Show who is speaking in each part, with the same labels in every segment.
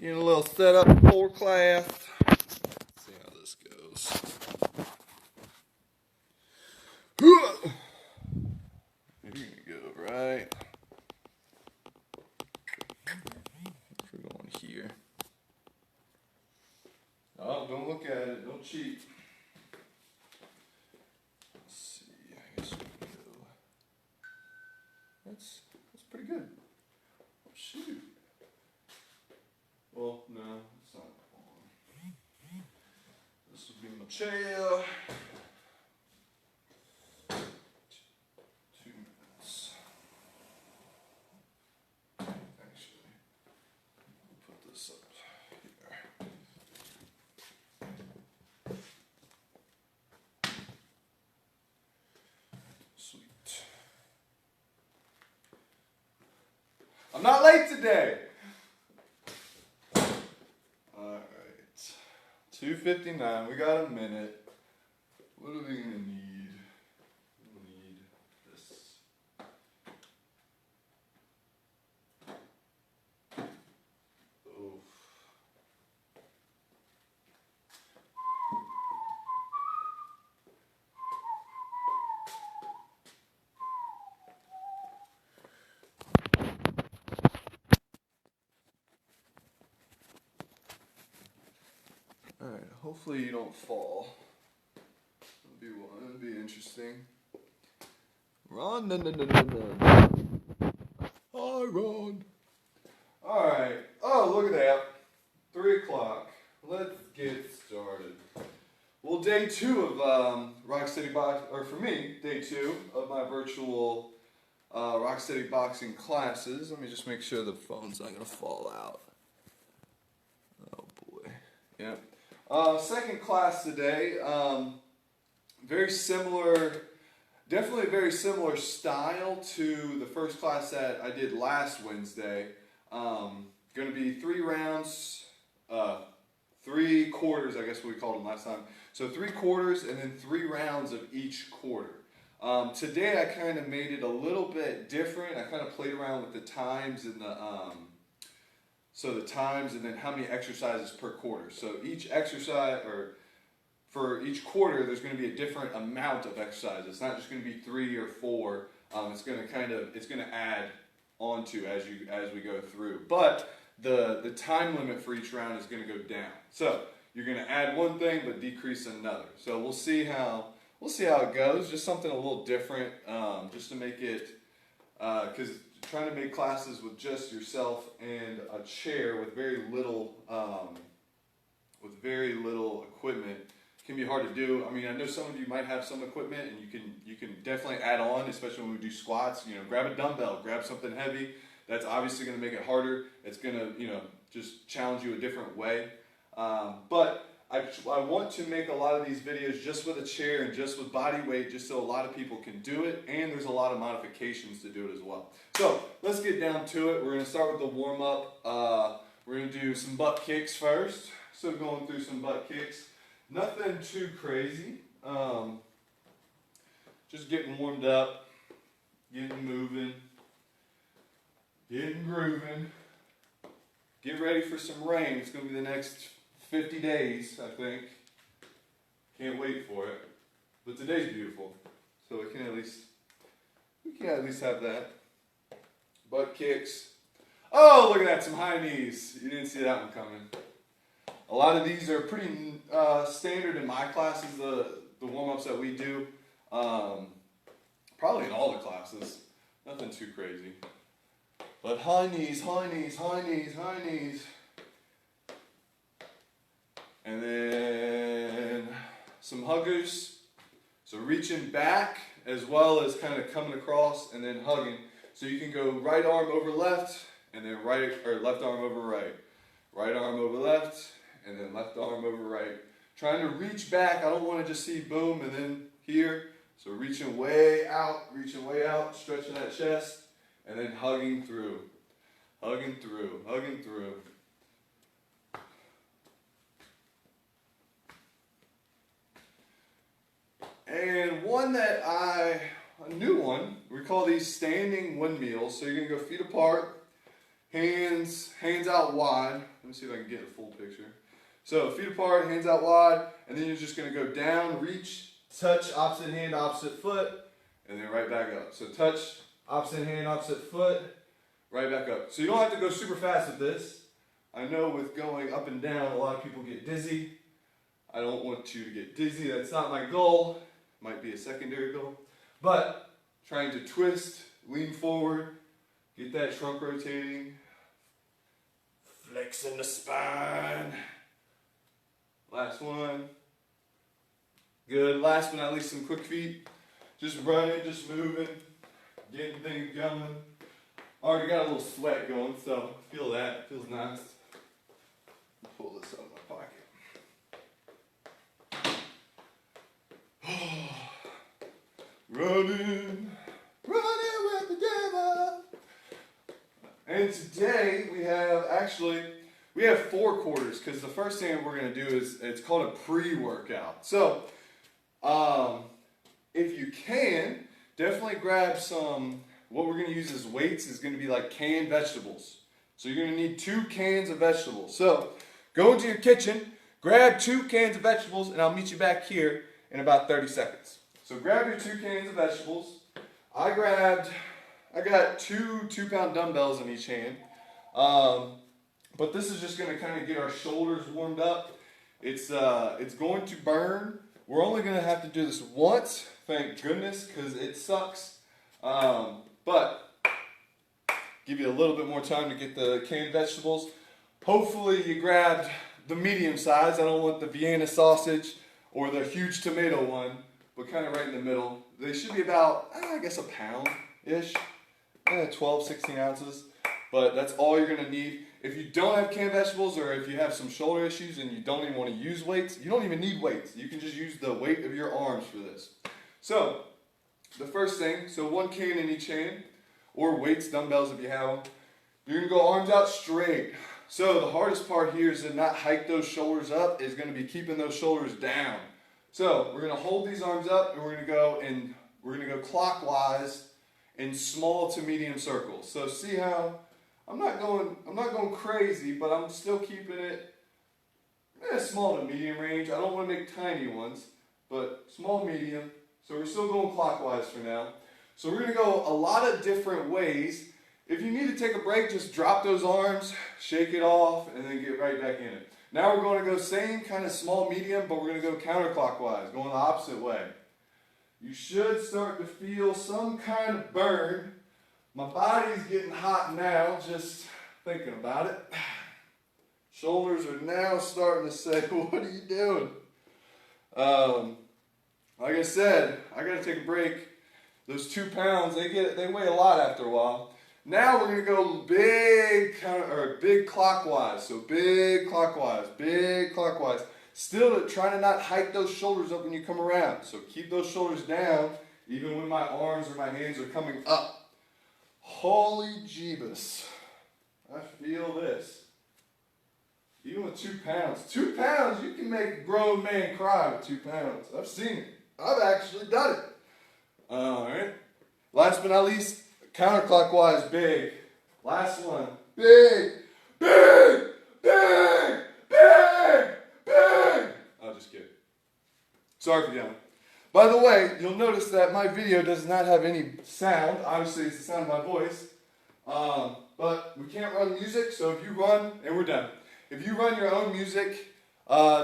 Speaker 1: Getting a little set up for class. Let's see how this goes. You're gonna go right. We're going here. Oh, don't look at it. Don't cheat. Let's see. I guess we can go. That's pretty good. Oh, shoot. Well, no, it's not on. This would be my chair. 2 minutes. Actually, we'll put this up here. Sweet. I'm not late today. Alright. 2:59. We got a minute. What are we gonna need? We'll need this. Oof. Alright, hopefully you don't fall. It'll be interesting. Run, no. Hi, Ron. Alright. Oh, look at that. 3 o'clock. Let's get started. Well, day 2 of Rock City Box, or for me, day 2 of my virtual Rock City Boxing classes. Let me just make sure the phone's not going to fall out. Oh, boy. Yep. Second class today. Very similar, definitely a very similar style to the first class that I did last Wednesday. Going to be 3 rounds, 3 quarters, I guess we called them last time. So 3 quarters and then 3 rounds of each quarter. Today I kind of made it a little bit different. I kind of played around with the times and the times and then how many exercises per quarter. So each exercise, or for each quarter, there's going to be a different amount of exercise. It's not just going to be 3 or 4. It's going to add onto as we go through. But the time limit for each round is going to go down. So you're going to add one thing but decrease another. So we'll see how it goes. Just something a little different, just to make it, because trying to make classes with just yourself and a chair with very little equipment can be hard to do. I mean, I know some of you might have some equipment, and you can definitely add on, especially when we do squats. You know, grab a dumbbell, grab something heavy. That's obviously going to make it harder. It's going to, just challenge you a different way. But I want to make a lot of these videos just with a chair and just with body weight, just so a lot of people can do it, and there's a lot of modifications to do it as well. So let's get down to it. We're going to start with the warm-up. We're going to do some butt kicks first. So going through some butt kicks. Nothing too crazy. Just getting warmed up, getting moving, getting grooving. Get ready for some rain. It's going to be the next 50 days, I think. Can't wait for it. But today's beautiful, so we can at least have that. Butt kicks. Oh, look at that, some high knees. You didn't see that one coming. A lot of these are pretty standard in my classes, the warm-ups that we do. Probably in all the classes. Nothing too crazy. But high knees, high knees, high knees, high knees. And then some huggers. So reaching back as well as kind of coming across and then hugging. So you can go right arm over left and then left arm over right. Right arm over left and then left arm over right. Trying to reach back. I don't want to just see boom and then here. So reaching way out, stretching that chest, and then hugging through. Hugging through, hugging through. And a new one, we call these standing windmills. So you're going to go feet apart, hands out wide. Let me see if I can get a full picture. So feet apart, hands out wide, and then you're just gonna go down, reach, touch, opposite hand, opposite foot, and then right back up. So touch, opposite hand, opposite foot, right back up. So you don't have to go super fast with this. I know with going up and down, a lot of people get dizzy. I don't want you to get dizzy. That's not my goal. Might be a secondary goal. But trying to twist, lean forward, get that trunk rotating, flexing the spine. Last one. Good. Last but not least, some quick feet. Just running, just moving, getting things going. Already got a little sweat going, so feel that. Feels nice. Pull this out of my pocket. Running with the devil. And today we have 4 quarters, because the first thing we're going to do is, it's called a pre-workout. So, if you can, definitely grab some, what we're going to use as weights is going to be like canned vegetables. So you're going to need 2 cans of vegetables. So, go into your kitchen, grab 2 cans of vegetables, and I'll meet you back here in about 30 seconds. So grab your 2 cans of vegetables. I got 2 2-pound dumbbells in each hand. But this is just going to kind of get our shoulders warmed up. It's going to burn. We're only going to have to do this once, thank goodness, because it sucks. But give you a little bit more time to get the canned vegetables. Hopefully you grabbed the medium size. I don't want the Vienna sausage or the huge tomato one, but kind of right in the middle. They should be about, I guess, a pound-ish, 12, 16 ounces. But that's all you're going to need. If you don't have canned vegetables, or if you have some shoulder issues and you don't even want to use weights, you don't even need weights. You can just use the weight of your arms for this. So, the first thing, so 1 can in each hand, or weights, dumbbells if you have them. You're going to go arms out straight. So the hardest part here is to not hike those shoulders up, is going to be keeping those shoulders down. So we're going to hold these arms up, and we're going to go clockwise in small to medium circles. So see how I'm not going crazy, but I'm still keeping it small to medium range. I don't want to make tiny ones, but small, medium. So we're still going clockwise for now. So we're going to go a lot of different ways. If you need to take a break, just drop those arms, shake it off, and then get right back in it. Now we're going to go same kind of small, medium, but we're going to go counterclockwise, going the opposite way. You should start to feel some kind of burn. My body's getting hot now, just thinking about it. Shoulders are now starting to say, what are you doing? Like I said, I got to take a break. Those 2 pounds, they weigh a lot after a while. Now we're going to go big clockwise. So big clockwise. Still trying to not hike those shoulders up when you come around. So keep those shoulders down, even when my arms or my hands are coming up. Holy Jeebus. I feel this. Even with 2 pounds. 2 pounds, you can make a grown man cry with 2 pounds. I've seen it. I've actually done it. Alright. Last but not least, counterclockwise, big. Last one. Big. I'll just kidding. Sorry for yelling. By the way, you'll notice that my video does not have any sound. Obviously, it's the sound of my voice. But we can't run music, so if you run, and we're done. If you run your own music,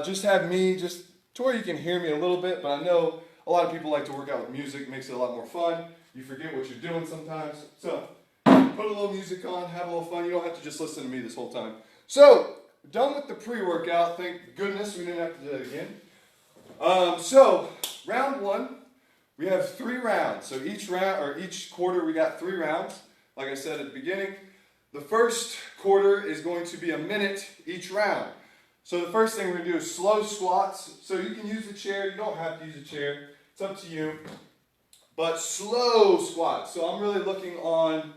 Speaker 1: just have me, just to where you can hear me a little bit, but I know a lot of people like to work out with music. It makes it a lot more fun. You forget what you're doing sometimes. So, put a little music on, have a little fun. You don't have to just listen to me this whole time. So, done with the pre-workout. Thank goodness we didn't have to do that again. So, round 1, we have 3 rounds. So each quarter we got 3 rounds. Like I said at the beginning, the first quarter is going to be a minute each round. So the first thing we're going to do is slow squats. So you can use a chair, you don't have to use a chair. It's up to you. But slow squats. So I'm really looking on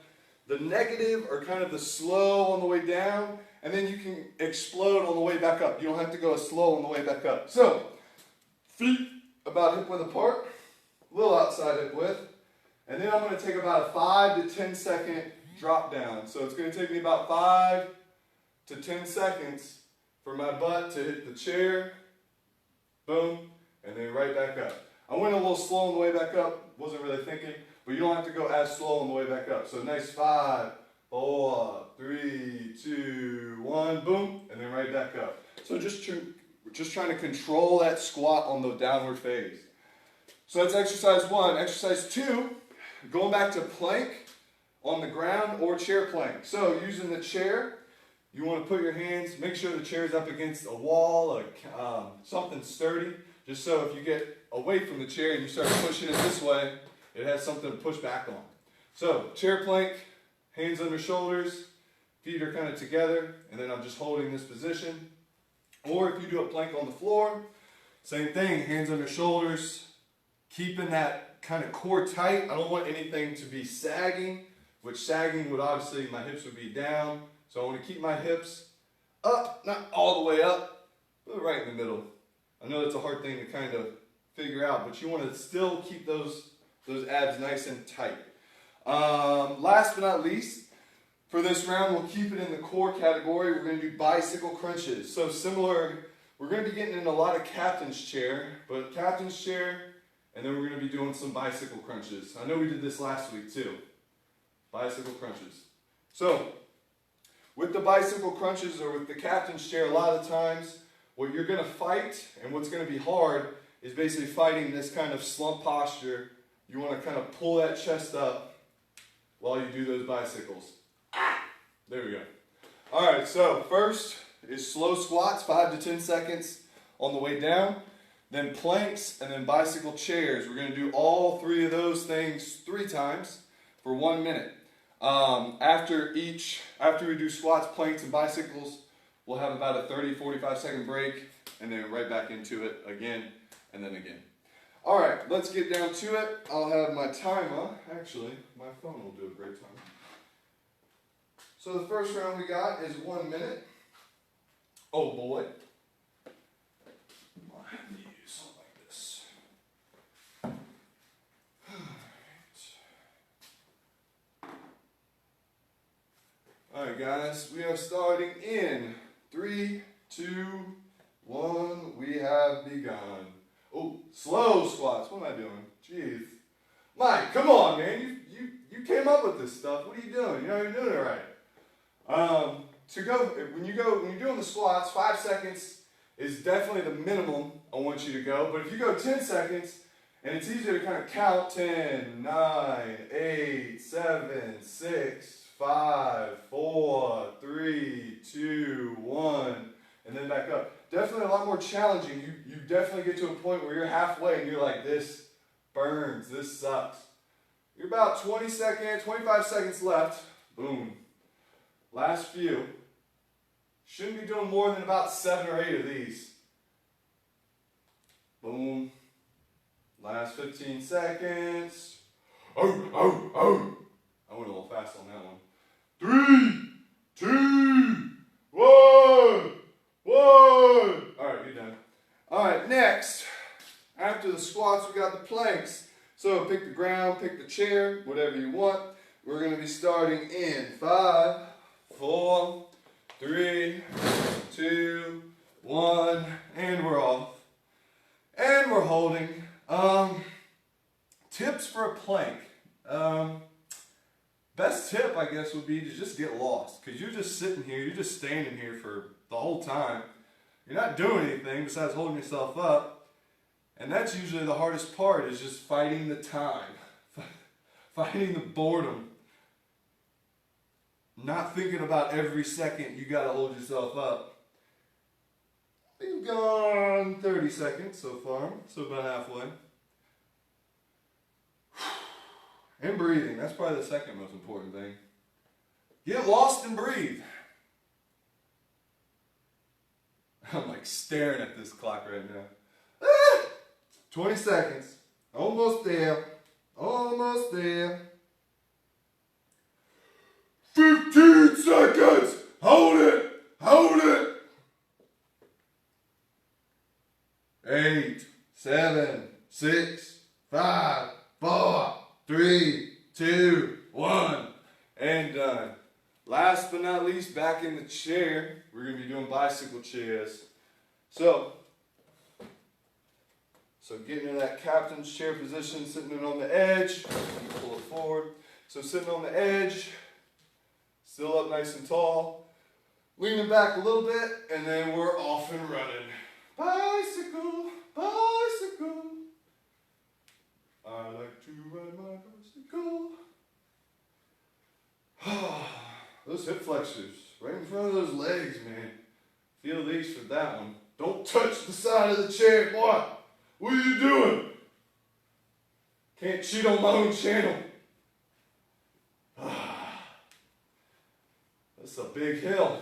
Speaker 1: the negative, or kind of the slow on the way down, and then you can explode on the way back up. You don't have to go as slow on the way back up. So, feet about hip width apart, a little outside hip width, and then I'm going to take about a 5 to 10 second drop down. So it's going to take me about 5 to 10 seconds for my butt to hit the chair, boom, and then right back up. I went a little slow on the way back up, wasn't really thinking, but you don't have to go as slow on the way back up. So nice 5, 4, 3, 2, 1, boom, and then right back up. So just trying to control that squat on the downward phase. So that's exercise 1. Exercise 2, going back to plank on the ground or chair plank. So using the chair, you want to put your hands, make sure the chair is up against a wall, something sturdy, just so if you get away from the chair and you start pushing it this way, it has something to push back on. So chair plank, hands under shoulders, feet are kind of together, and then I'm just holding this position. Or if you do a plank on the floor, same thing, hands under shoulders, keeping that kind of core tight. I don't want anything to be sagging, which sagging would obviously, my hips would be down. So I want to keep my hips up, not all the way up, but right in the middle. I know that's a hard thing to kind of figure out, but you want to still keep those abs nice and tight. Last but not least, for this round, we'll keep it in the core category. We're going to do bicycle crunches. So similar, we're going to be getting in a lot of captain's chair, but captain's chair, and then we're going to be doing some bicycle crunches. I know we did this last week too. Bicycle crunches. So, with the bicycle crunches or with the captain's chair, a lot of times, what you're going to fight and what's going to be hard is basically fighting this kind of slump posture. You want to kind of pull that chest up while you do those bicycles. There we go. All right, so first is slow squats, 5 to 10 seconds on the way down. Then planks and then bicycle chairs. We're going to do all 3 of those things 3 times for 1 minute. After we do squats, planks, and bicycles, we'll have about a 30-45 second break and then right back into it again and then again. All right, let's get down to it. I'll have my timer. Actually, my phone will do a great time. So the first round we got is 1 minute. Oh boy. I have to use something like this. Alright guys, we are starting in 3, 2, 1. We have begun. Oh, slow squats. What am I doing? Jeez. Mike, come on, man. You came up with this stuff. What are you doing? You're not even doing it right. When you're doing the squats, 5 seconds is definitely the minimum I want you to go. But if you go 10 seconds, and it's easier to kind of count 10, 9, 8, 7, 6, 5, 4, 3, 2, 1, and then back up. Definitely a lot more challenging. You definitely get to a point where you're halfway and you're like, this burns, this sucks. You're about 20 seconds, 25 seconds left. Boom. Last few. Shouldn't be doing more than about 7 or 8 of these. Boom. Last 15 seconds. Oh, oh, oh. I went a little fast on that one. 3, 2, 1. 1. All right, you're done. All right, next. After the squats, we got the planks. So pick the ground, pick the chair, whatever you want. We're going to be starting in 5, 4, 3, 2, 1, and we're off. And we're holding. Tips for a plank. Best tip, I guess, would be to just get lost. Because you're just sitting here, you're just standing here for the whole time. You're not doing anything besides holding yourself up. And that's usually the hardest part, is just fighting the time. Fighting the boredom. Not thinking about every second you gotta hold yourself up. We've gone 30 seconds so far, so about halfway. And breathing, that's probably the second most important thing. Get lost and breathe. I'm like staring at this clock right now. 20 seconds. Almost there. Almost there. 15 seconds. Hold it. Hold it. 8, 7, 6, 5, 4, 3, 2, 1. And done. last but not least, back in the chair, we're going to be doing bicycle chairs. So getting in that captain's chair position, sitting on the edge, you pull it forward. So sitting on the edge, still up nice and tall, leaning back a little bit, and then we're off and running. Bicycle, bicycle. I like to ride my bicycle. Those hip flexors, right in front of those legs, man. Feel these for that one. Don't touch the side of the chair, boy. What are you doing? Can't cheat on my own channel. That's a big hill.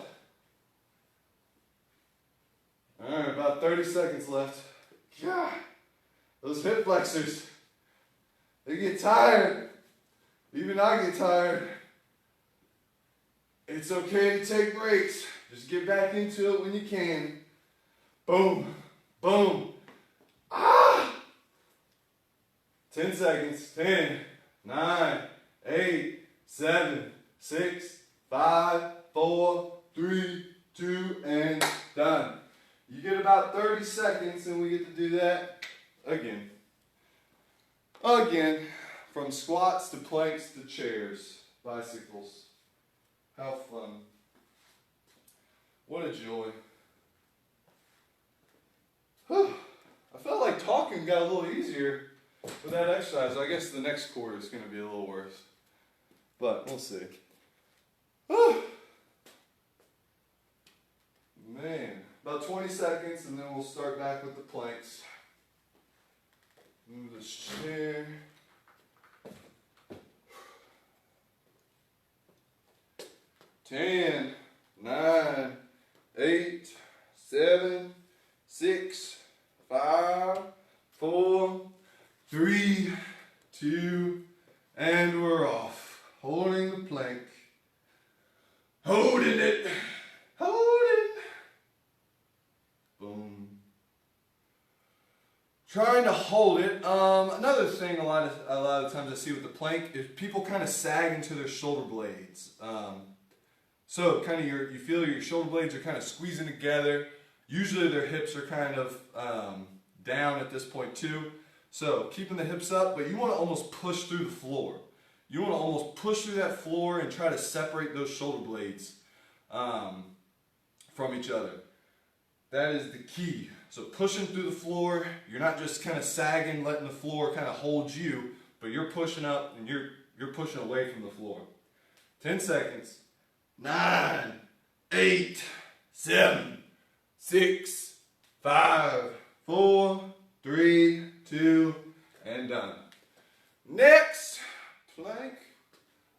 Speaker 1: Alright, about 30 seconds left. God, those hip flexors, they get tired. Even I get tired. It's okay to take breaks. Just get back into it when you can. Boom, boom. 10 seconds. 10, 9, 8, 7, 6, 5, 4, 3, 2, and done. You get about 30 seconds and we get to do that again. Again, from squats to planks to chairs, bicycles. How fun. What a joy. Whew. I felt like talking got a little easier with that exercise. I guess the next quarter is going to be a little worse. But we'll see. Whew. Man. About 20 seconds and then we'll start back with the planks. Move this chair. 10, 9, 8, 7, 6, 5, 4, 3, 2, and we're off. Holding the plank. Holding it. Holding. Boom. Trying to hold it. Another thing a lot of times I see with the plank is people kind of sag into their shoulder blades. So kind of you feel your shoulder blades are kind of squeezing together. Usually their hips are kind of down at this point too. So keeping the hips up, but you want to almost push through the floor. You want to almost push through that floor and try to separate those shoulder blades from each other. That is the key. So pushing through the floor, you're not just kind of sagging, letting the floor kind of hold you, but you're pushing up and you're pushing away from the floor. 10 seconds. 9, 8, 7, 6, 5, 4, 3, 2, and done. Next plank.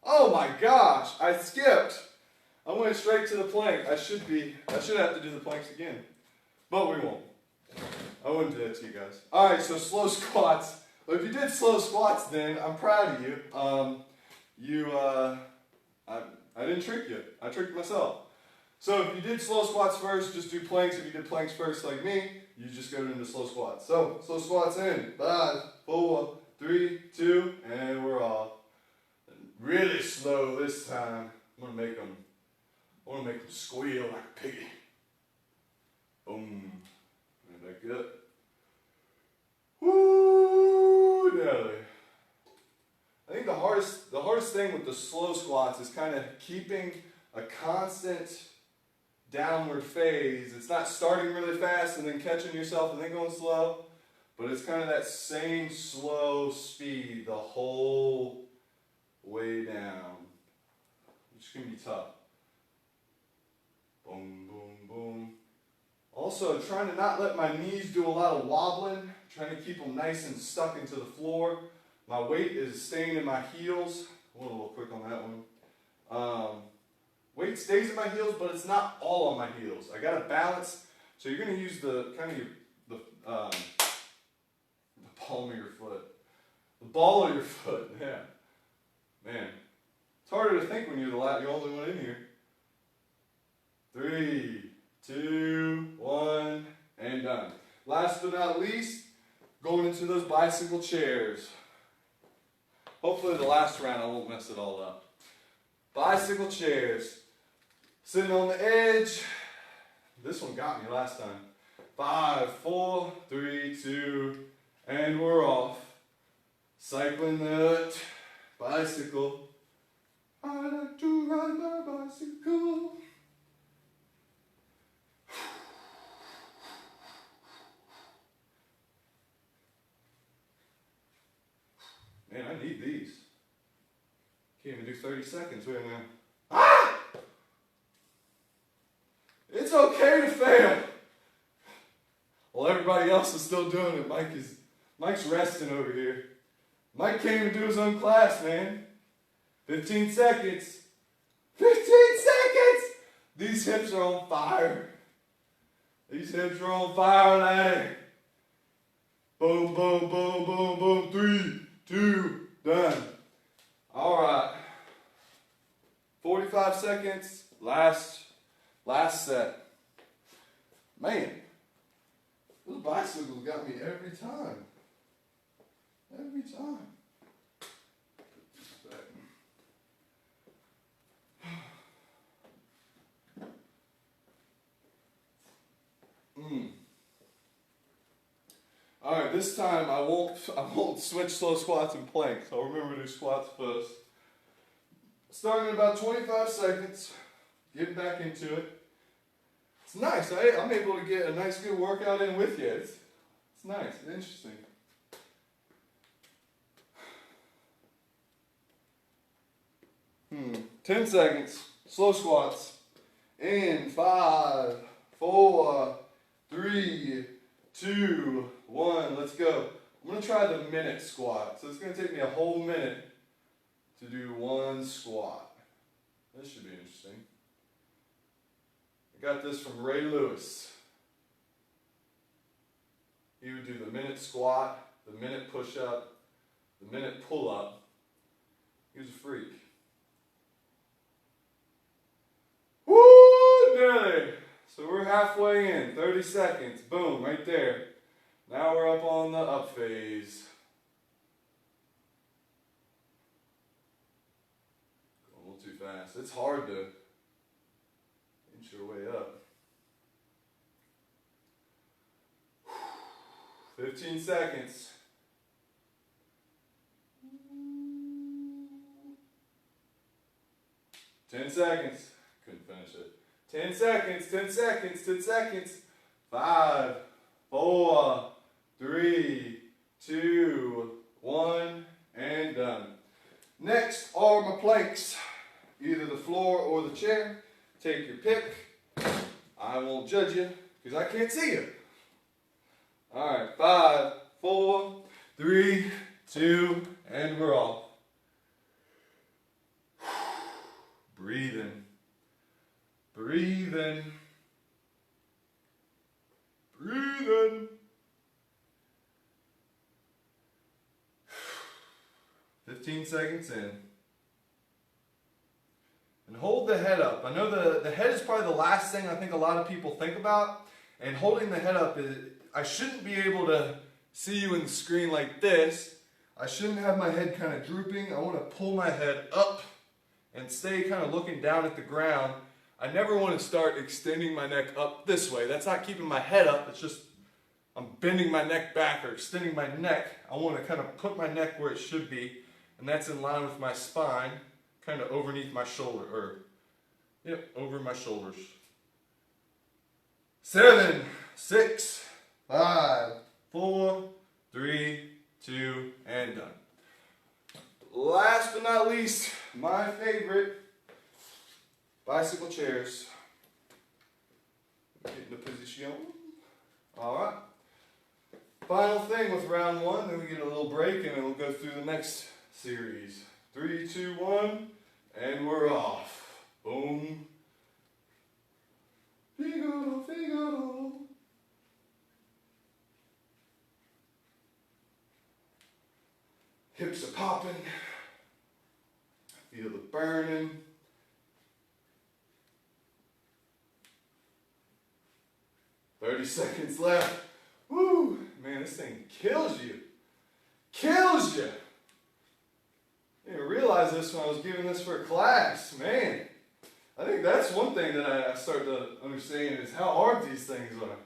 Speaker 1: Oh my gosh, I skipped. I went straight to the plank. I should have to do the planks again, but we won't. I wouldn't do that to you guys. All right, so slow squats. Well, if you did slow squats, then I'm proud of you. I didn't trick you. I tricked myself. So if you did slow squats first, just do planks. If you did planks first like me, you just go into slow squats. So slow squats in. 5, 4, 3, 2, and we're off. Really slow this time. I want to make them squeal like a piggy. Boom. And back up. Woo, Nelly. I think the hardest thing with the slow squats is kind of keeping a constant downward phase. It's not starting really fast and then catching yourself and then going slow, but it's kind of that same slow speed the whole way down, which can be tough. Boom, boom, boom. Also, trying to not let my knees do a lot of wobbling, trying to keep them nice and stuck into the floor. My weight is staying in my heels. I went a little quick on that one. Weight stays in my heels, but it's not all on my heels. I got to balance. So you're going to use the palm of your foot. The ball of your foot, yeah. Man, it's harder to think when you're the only one in here. 3, 2, 1, and done. Last but not least, going into those bicycle chairs. Hopefully the last round I won't mess it all up. Bicycle chairs. Sitting on the edge. This one got me last time. 5, 4, 3, 2, and we're off. Cycling that bicycle. I like to ride my bicycle. Man, I need these. Can't even do 30 seconds right now. Ah! It's okay to fail. Well, everybody else is still doing it. Mike's resting over here. Mike can't even do his own class, man. 15 seconds. 15 seconds! These hips are on fire. These hips are on fire, laddie. Boom, boom, boom, boom, boom. 3, 2, done. All right. 45 seconds. Last set. Man, those bicycles got me every time. Every time. All right, this time I won't switch slow squats and planks. I'll remember to do squats first. Starting in about 25 seconds, getting back into it. It's nice. I'm able to get a nice good workout in with you. It's nice. It's interesting. Hmm. 10 seconds. Slow squats. In 5, 4, 3, 2, 1. Let's go. I'm going to try the minute squat. So it's going to take me a whole minute to do one squat. This should be interesting. I got this from Ray Lewis. He would do the minute squat, the minute push-up, the minute pull-up. He was a freak. Woo! Nearly. So we're halfway in. 30 seconds. Boom, right there. Now we're up on the up phase. Going a little too fast. It's hard to inch your way up. 15 seconds. Ten seconds. Couldn't finish it. 10 seconds, 10 seconds, 10 seconds. 5, 4, 3, 2, 1, and done. Next are my planks. Either the floor or the chair. Take your pick. I won't judge you because I can't see you. Alright, 5, 4, 3, 2, and we're off. Breathing. Breathing. Breathing. 15 seconds in. And hold the head up. I know the head is probably the last thing I think a lot of people think about. And holding the head up is, I shouldn't be able to see you in the screen like this. I shouldn't have my head kind of drooping. I want to pull my head up and stay kind of looking down at the ground. I never want to start extending my neck up this way. That's not keeping my head up. It's just I'm bending my neck back or extending my neck. I want to kind of put my neck where it should be, and that's in line with my spine, kind of underneath my shoulder, over my shoulders. 7, 6, 5, 4, 3, 2, and done. Last but not least, my favorite, bicycle chairs. Get into position. Alright. Final thing with round 1, then we get a little break and then we'll go through the next series. 3, 2, 1, and we're off. Boom. Figaro, Figaro. Hips are popping. Feel the burning. "30 seconds left." Woo! Man, this thing kills you. Kills you! I didn't realize this when I was giving this for a class. Man, I think that's one thing that I start to understand is how hard these things are.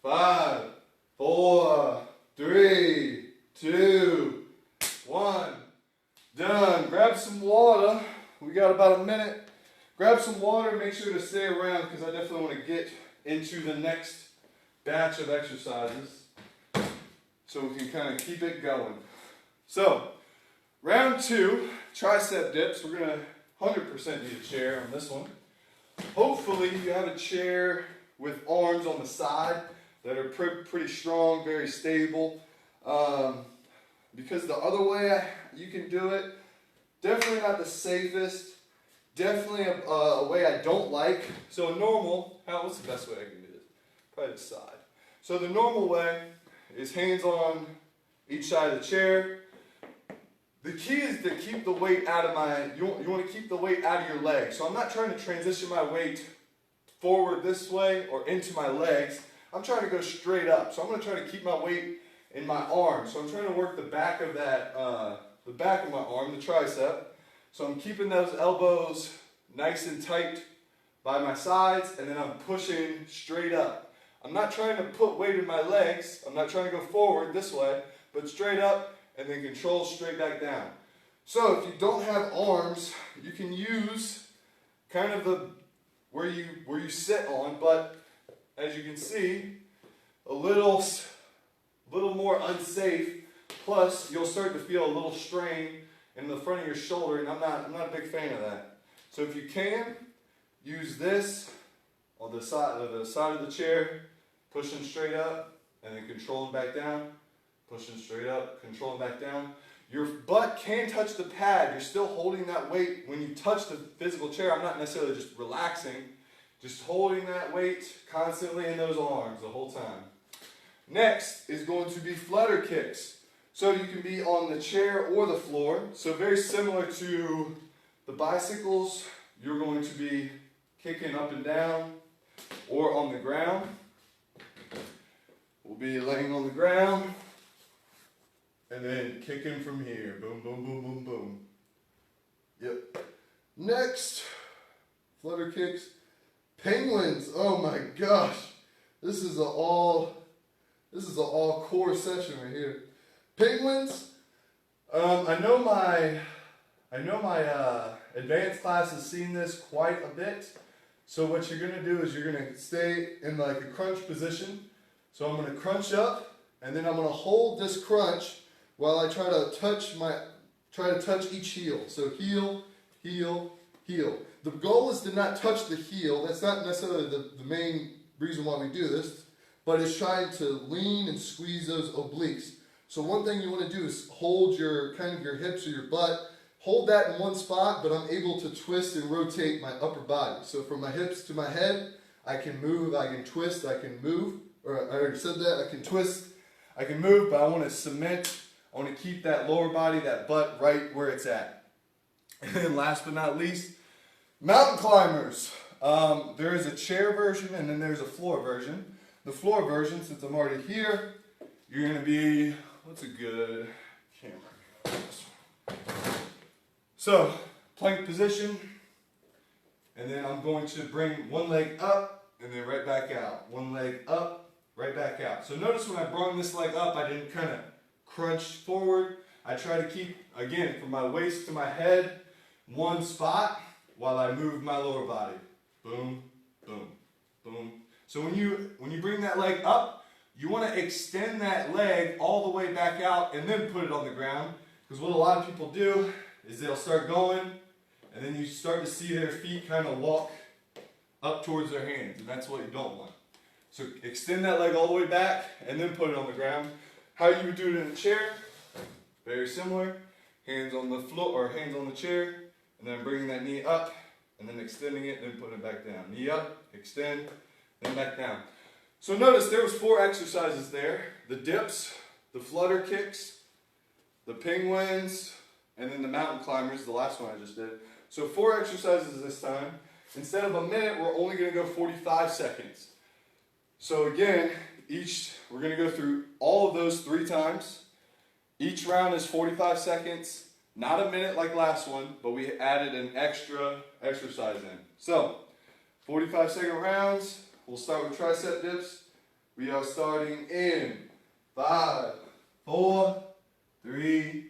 Speaker 1: Five, four, three, two, one. Done. Grab some water. We got about a minute. Grab some water. Make sure to stay around because I definitely want to get into the next batch of exercises so we can kind of keep it going. So, round 2, tricep dips. We're going to 100% need a chair on this one. Hopefully you have a chair with arms on the side that are pretty strong, very stable. Because the other way you can do it, definitely not the safest, definitely a way I don't like. So a normal, what's the best way I can do this? Probably the side. So the normal way is hands on each side of the chair. The key is to keep the weight out of you want to keep the weight out of your legs. So I'm not trying to transition my weight forward this way or into my legs. I'm trying to go straight up. So I'm going to try to keep my weight in my arm. So I'm trying to work the back of the back of my arm, the tricep. So I'm keeping those elbows nice and tight by my sides, and then I'm pushing straight up. I'm not trying to put weight in my legs. I'm not trying to go forward this way, but straight up and then control straight back down. So if you don't have arms, you can use kind of where you sit on, but as you can see, a little more unsafe. Plus, you'll start to feel a little strain in the front of your shoulder, and I'm not a big fan of that. So if you can, use this on the side of the chair, pushing straight up, and then controlling back down, pushing straight up, controlling back down. Your butt can touch the pad. You're still holding that weight when you touch the physical chair. I'm not necessarily just relaxing, just holding that weight constantly in those arms the whole time. Next is going to be flutter kicks. So you can be on the chair or the floor. So very similar to the bicycles, you're going to be kicking up and down or on the ground. We'll be laying on the ground and then kicking from here. Boom, boom, boom, boom, boom. Yep. Next, flutter kicks. Penguins. Oh my gosh. This is an all core session right here. Penguins. I know my advanced class has seen this quite a bit. So what you're gonna do is you're gonna stay in like a crunch position. So I'm gonna crunch up, and then I'm gonna hold this crunch while I try to touch each heel. So heel, heel, heel. The goal is to not touch the heel. That's not necessarily the main reason why we do this, but it's trying to lean and squeeze those obliques. So one thing you want to do is hold your hips or your butt, hold that in one spot, but I'm able to twist and rotate my upper body. So from my hips to my head, I can move, I can twist, I can move, or I already said that, I can twist, I can move, but I want to cement, I want to keep that lower body, that butt right where it's at. And then last but not least, mountain climbers. There is a chair version and then there's a floor version. The floor version, since I'm already here, you're going to be, what's a good camera? So, plank position, and then I'm going to bring one leg up and then right back out. One leg up, right back out. So notice when I brought this leg up, I didn't kind of crunch forward. I try to keep, again, from my waist to my head, one spot while I move my lower body. Boom, boom, boom. So when you bring that leg up, you want to extend that leg all the way back out and then put it on the ground. Because what a lot of people do is they'll start going, and then you start to see their feet kind of walk up towards their hands, and that's what you don't want. So extend that leg all the way back and then put it on the ground. How you would do it in a chair, very similar. Hands on the floor or hands on the chair, and then bringing that knee up and then extending it and then putting it back down. Knee up, extend, then back down. So notice there was 4 exercises there. The dips, the flutter kicks, the penguins, and then the mountain climbers, the last one I just did. So 4 exercises this time. Instead of a minute, we're only going to go 45 seconds. So again, we're going to go through all of those 3 times. Each round is 45 seconds, not a minute like last one, but we added an extra exercise in. So, 45-second rounds. We'll start with tricep dips. We are starting in 5, 4, 3,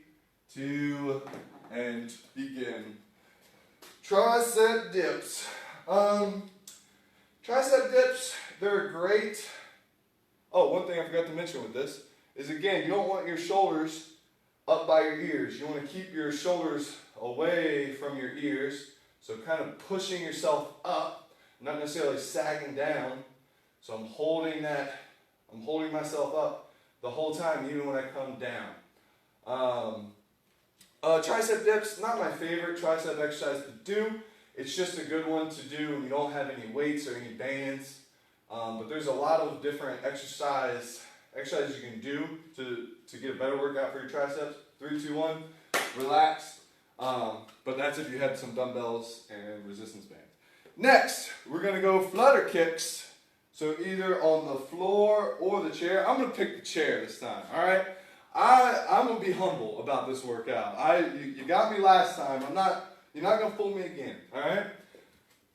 Speaker 1: 2, and begin. Tricep dips. Tricep dips, they're great. Oh, one thing I forgot to mention with this is, again, you don't want your shoulders up by your ears. You want to keep your shoulders away from your ears. So kind of pushing yourself up, not necessarily sagging down. So I'm holding myself up the whole time, even when I come down. Tricep dips, not my favorite tricep exercise to do. It's just a good one to do when you don't have any weights or any bands. But there's a lot of different exercises you can do to get a better workout for your triceps. 3, 2, 1, relax. But that's if you have some dumbbells and resistance bands. Next, we're going to go flutter kicks. So either on the floor or the chair. I'm going to pick the chair this time, all right? I'm going to be humble about this workout. You got me last time. You're not going to fool me again, all right?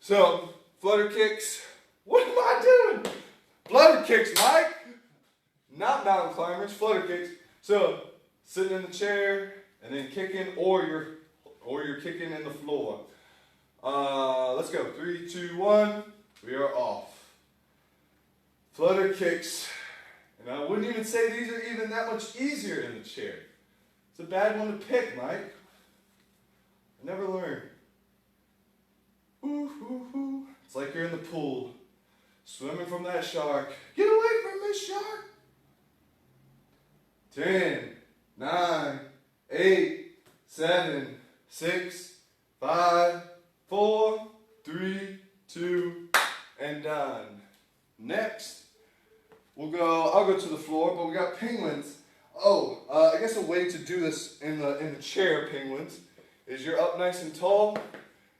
Speaker 1: So, flutter kicks. What am I doing? Flutter kicks, Mike. Not mountain climbers, flutter kicks. So, sitting in the chair and then kicking, or you're kicking in the floor. Let's go. 3, 2, 1. We are off. Flutter kicks. And I wouldn't even say these are even that much easier in the chair. It's a bad one to pick, Mike. I never learned. Ooh, ooh, ooh. It's like you're in the pool, swimming from that shark. Get away from this shark. 10, 9, 8, 7, 6, 5, 4, 3, 2, and done. Next, I'll go to the floor, but we got penguins. I guess a way to do this in the chair, penguins, is you're up nice and tall.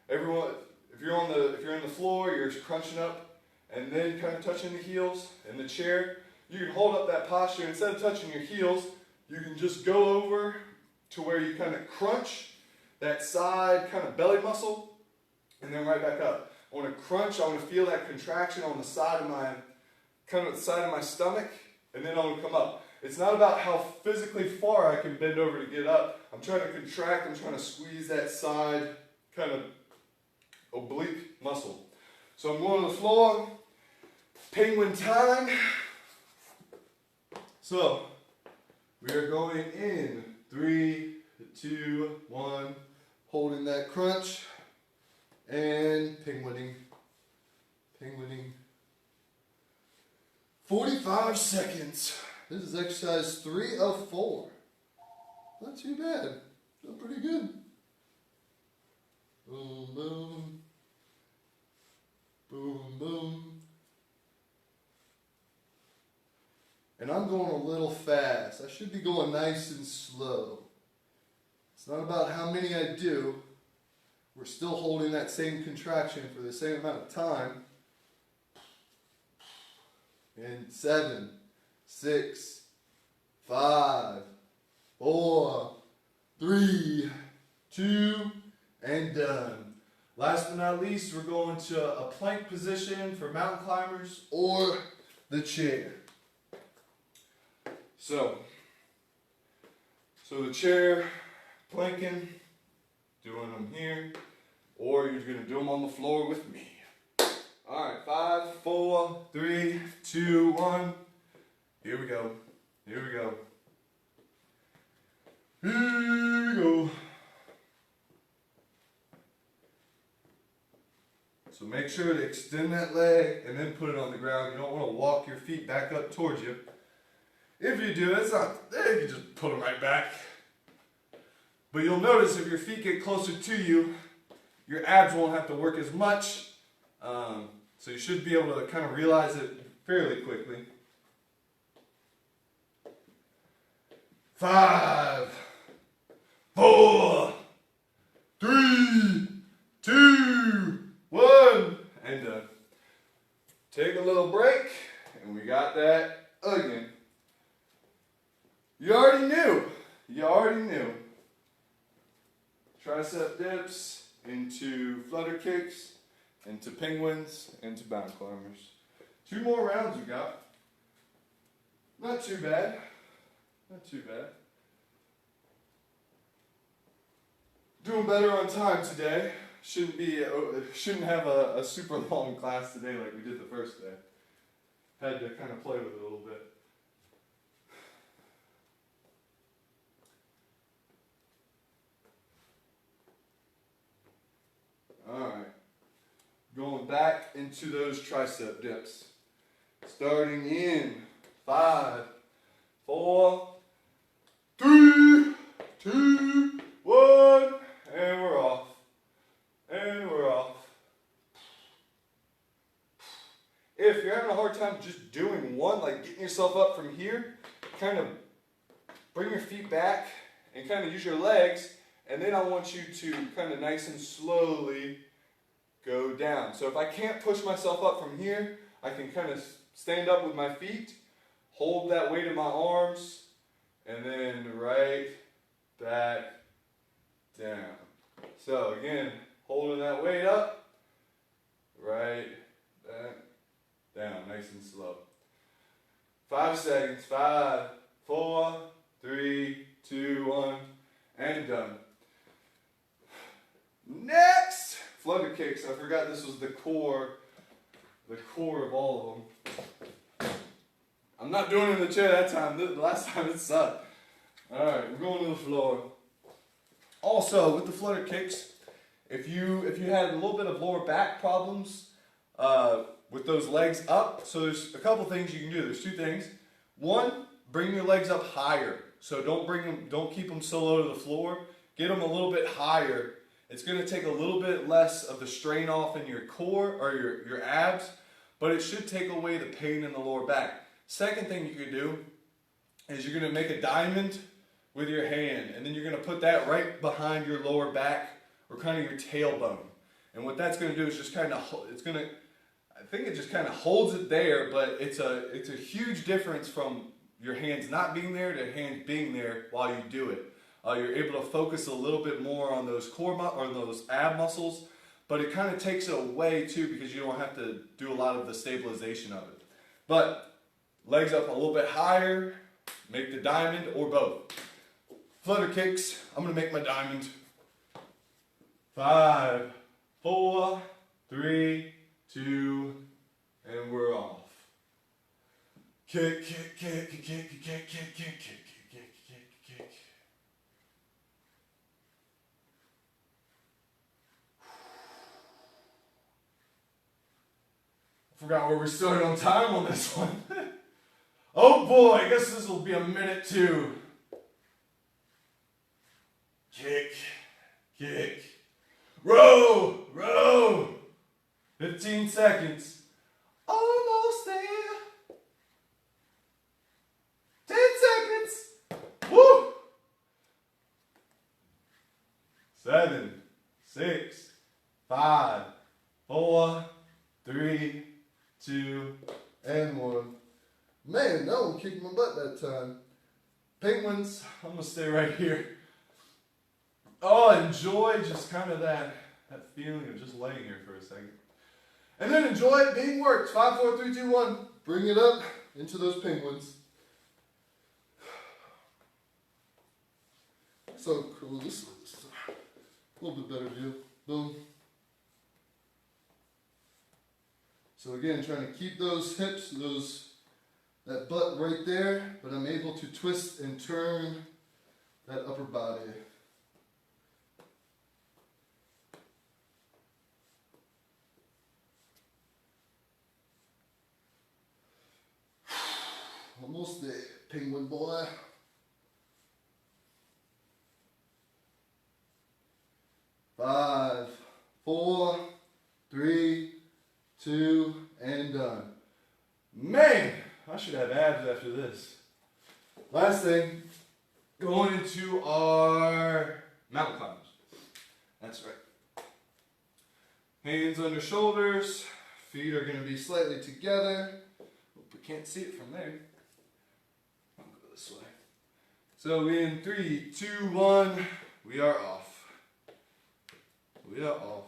Speaker 1: Everyone, if you're in the floor, you're crunching up and then kind of touching the heels. In the chair, you can hold up that posture. Instead of touching your heels, you can just go over to where you kind of crunch that side kind of belly muscle and then right back up. I want to crunch. I want to feel that contraction on the side of my stomach, and then I want to come up. It's not about how physically far I can bend over to get up. I'm trying to contract. I'm trying to squeeze that side kind of oblique muscle. So I'm going to the floor. Penguin time. So we are going in 3, 2, 1, holding that crunch and penguining. 45 seconds. This is exercise 3 of 4. Not too bad. Still pretty good. Boom, boom. Boom, boom. And I'm going a little fast. I should be going nice and slow. It's not about how many I do. We're still holding that same contraction for the same amount of time. In 7, 6, 5, 4, 3, 2, and done. Last but not least, we're going to a plank position for mountain climbers or the chair. So the chair, planking, doing them here, or you're going to do them on the floor with me. All right, 5, 4, 3, 2, 1. Here we go. Here we go. Here we go. So make sure to extend that leg and then put it on the ground. You don't want to walk your feet back up towards you. If you do, it's not there. You just put them right back. But you'll notice if your feet get closer to you, your abs won't have to work as much. So you should be able to kind of realize it fairly quickly. 5, 4, 3, 2, 1, and done. Take a little break, and we got that again. You already knew tricep dips, into flutter kicks, into penguins, into bound climbers. 2 more rounds we got. Not too bad. Not too bad. Doing better on time today. Shouldn't have a super long class today like we did the first day. Had to kind of play with it a little bit. Alright. Going back into those tricep dips. Starting in 5, 4, 3, 2, 1, and we're off. And we're off. If you're having a hard time just doing one, like getting yourself up from here, kind of bring your feet back and kind of use your legs, and then I want you to kind of nice and slowly go down. So if I can't push myself up from here, I can kind of stand up with my feet, hold that weight in my arms, and then right back down. So again, holding that weight up, right back down, nice and slow. 5 seconds, 5, 4, 3, 2, 1, and done. Next, flutter kicks. I forgot this was the core of all of them. I'm not doing it in the chair that time. The last time it sucked. All right, we're going to the floor. Also, with the flutter kicks, if you had a little bit of lower back problems with those legs up, so there's a couple things you can do. There's 2 things. One, bring your legs up higher. So don't keep them so low to the floor. Get them a little bit higher. It's going to take a little bit less of the strain off in your core or your abs, but it should take away the pain in the lower back. Second thing you could do is you're going to make a diamond with your hand, and then you're going to put that right behind your lower back or kind of your tailbone. And what that's going to do is just kind of, I think it just kind of holds it there, but it's a huge difference from your hands not being there to hands being there while you do it. You're able to focus a little bit more on those core or those ab muscles, but it kind of takes it away too because you don't have to do a lot of the stabilization of it. But legs up a little bit higher, make the diamond or both. Flutter kicks, I'm going to make my diamond. 5, 4, 3, 2, and we're off. Kick, kick, kick, kick, kick, kick, kick, kick, kick, kick, kick, kick. I forgot where we started on time on this one. Oh boy, I guess this will be a minute too. Kick, kick, row, row. 15 seconds. Almost there. 10 seconds. Woo! 7, 6, 5, 4, 3, 2, and 1. Man, that one kicked my butt that time. Penguins, I'm going to stay right here. Oh, enjoy just kind of that feeling of just laying here for a second. And then enjoy it being worked. 5, 4, 3, 2, 1. Bring it up into those penguins. So cool. This is a little bit better view. Boom. So again, trying to keep those hips, that butt right there, but I'm able to twist and turn that upper body. Almost there, penguin boy. Five, 4, 3, 2, and done. Man, I should have abs after this. Last thing, going into our mountain climbers. That's right. Hands under shoulders, feet are going to be slightly together. Hope we can't see it from there. I'll go this way. So in 3, 2, 1, we are off. We are off.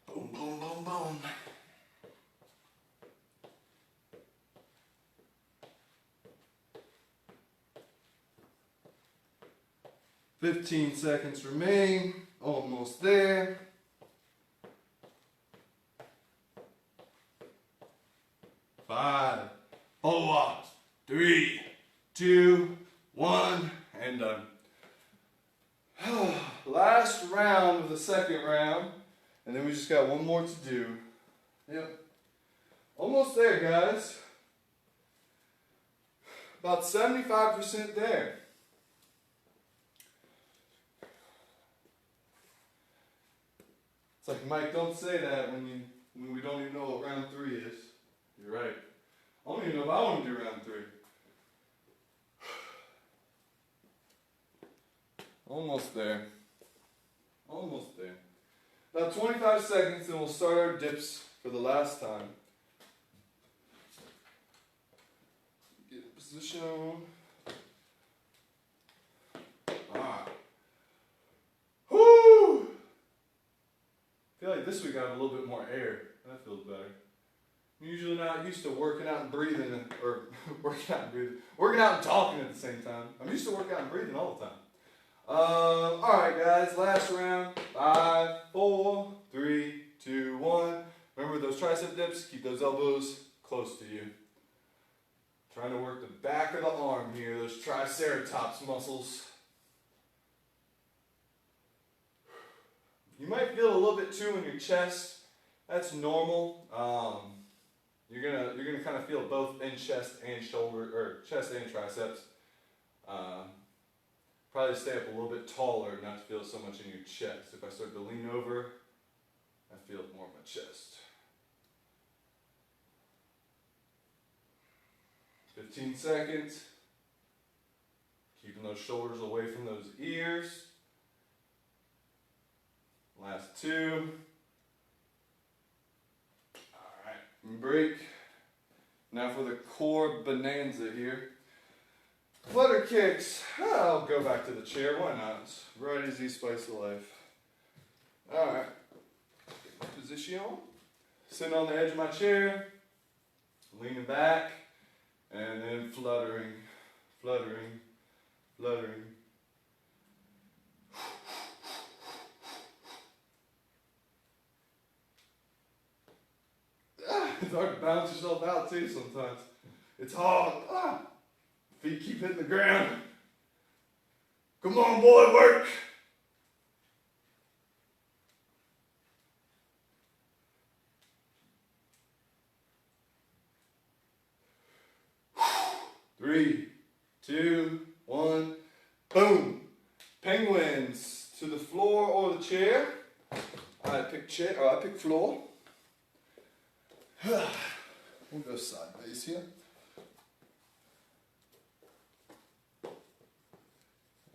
Speaker 1: Boom, boom, boom, boom. "15 seconds remain, almost there. 5, 4, 3, 2, 1, and done. Last round of the second round, and then we just got one more to do. Yep. Almost there, guys. About 75% there. It's like, Mike, don't say that when we don't even know what round 3 is. You're right. I don't even know if I want to do round 3. Almost there. Almost there. About 25 seconds and we'll start our dips for the last time. Get in position. Alright. Whoo! I feel like this week I have a little bit more air. That feels better. I'm usually not used to working out and breathing, or working out and talking at the same time. I'm used to working out and breathing all the time. Alright guys, last round. 5, 4, 3, 2, 1. Remember those tricep dips, keep those elbows close to you. Trying to work the back of the arm here, those triceratops muscles. You might feel a little bit too in your chest. That's normal. You're gonna kind of feel both in chest and shoulder, or chest and triceps. Probably stay up a little bit taller, not to feel so much in your chest. If I start to lean over, I feel it more in my chest. 15 seconds. Keeping those shoulders away from those ears. Last 2. Alright, break. Now for the core bonanza here. Flutter kicks. I'll go back to the chair, why not? Right easy, spice of life. Alright. Position. Sitting on the edge of my chair. Leaning back. And then fluttering. Fluttering. Fluttering. It's hard to balance yourself out too sometimes. It's hard. Feet keep hitting the ground. Come on, boy, work. Three, 2, 1, boom. Penguins to the floor or the chair. I pick chair, or I pick floor. We'll go sideways here.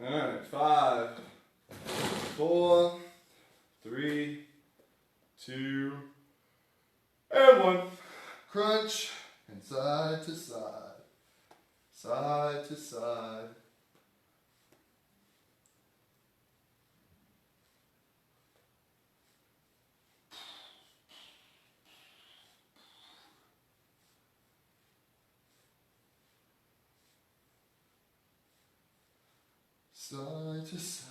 Speaker 1: Alright, 5, 4, 3, 2, and 1. Crunch and side to side. Side to side. Side to side.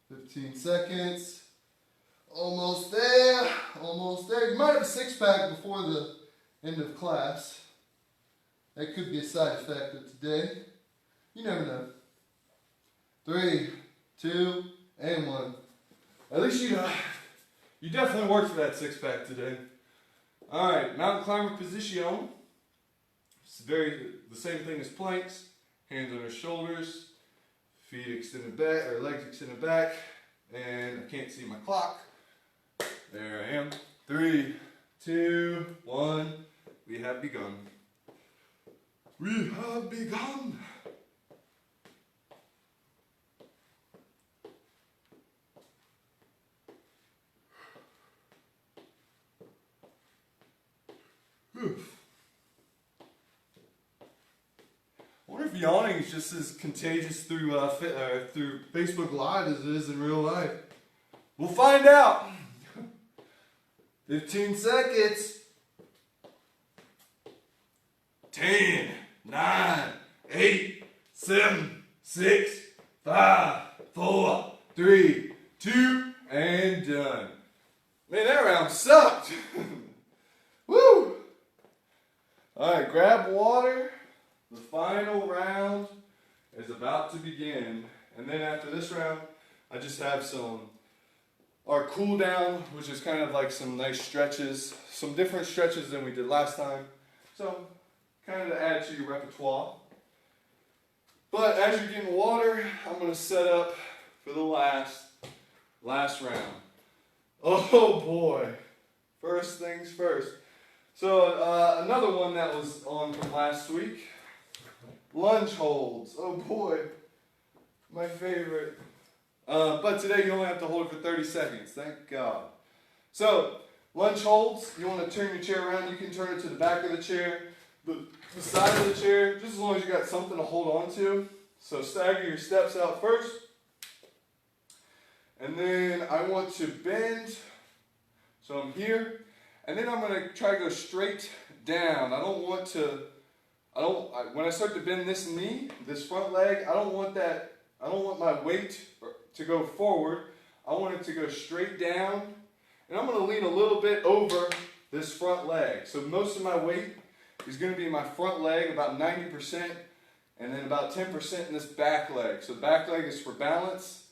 Speaker 1: 15 seconds. Almost there. Almost there. You might have a 6-pack before the end of class. That could be a side effect of today. You never know. 3, 2, and 1. At least you definitely worked for that 6-pack today. Alright, mountain climber position. It's the same thing as planks. Hands on your shoulders, feet extended back, or legs extended back, and I can't see my clock. There I am. 3, 2, 1. We have begun. We have begun. Oof. I wonder if yawning is just as contagious through Facebook Live as it is in real life. We'll find out. 15 seconds. 10, 9, 8, 7, 6, 5, 4, 3, 2, and done. Man, that round sucked. Woo! Alright, grab water. The final round is about to begin. And then after this round, I just have our cool down, which is kind of like some nice stretches, some different stretches than we did last time. So, kind of to add to your repertoire. But as you're getting water, I'm going to set up for the last round. Oh boy. First things first. So another one that was on from last week. Lunge holds. Oh boy. My favorite. But today you only have to hold it for 30 seconds. Thank God. So, lunge holds. You want to turn your chair around. You can turn it to the back of the chair, the side of the chair, just as long as you got something to hold on to. So stagger your steps out first. And then I want to bend. So I'm here. And then I'm going to try to go straight down. When I start to bend this knee, this front leg, I don't want my weight to go forward. I want it to go straight down. And I'm going to lean a little bit over this front leg. So most of my weight is going to be in my front leg, about 90%, and then about 10% in this back leg. So the back leg is for balance.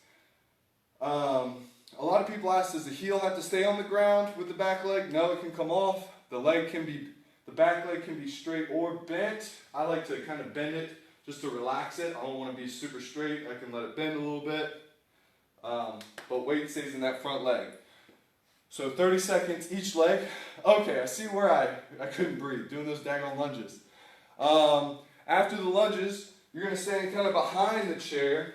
Speaker 1: A lot of people ask, does the heel have to stay on the ground with the back leg? No, it can come off. The back leg can be straight or bent. I like to kind of bend it just to relax it. I don't want to be super straight. I can let it bend a little bit. But weight stays in that front leg. So 30 seconds each leg. Okay, I see where I couldn't breathe doing those daggone lunges. After the lunges, you're going to stand kind of behind the chair.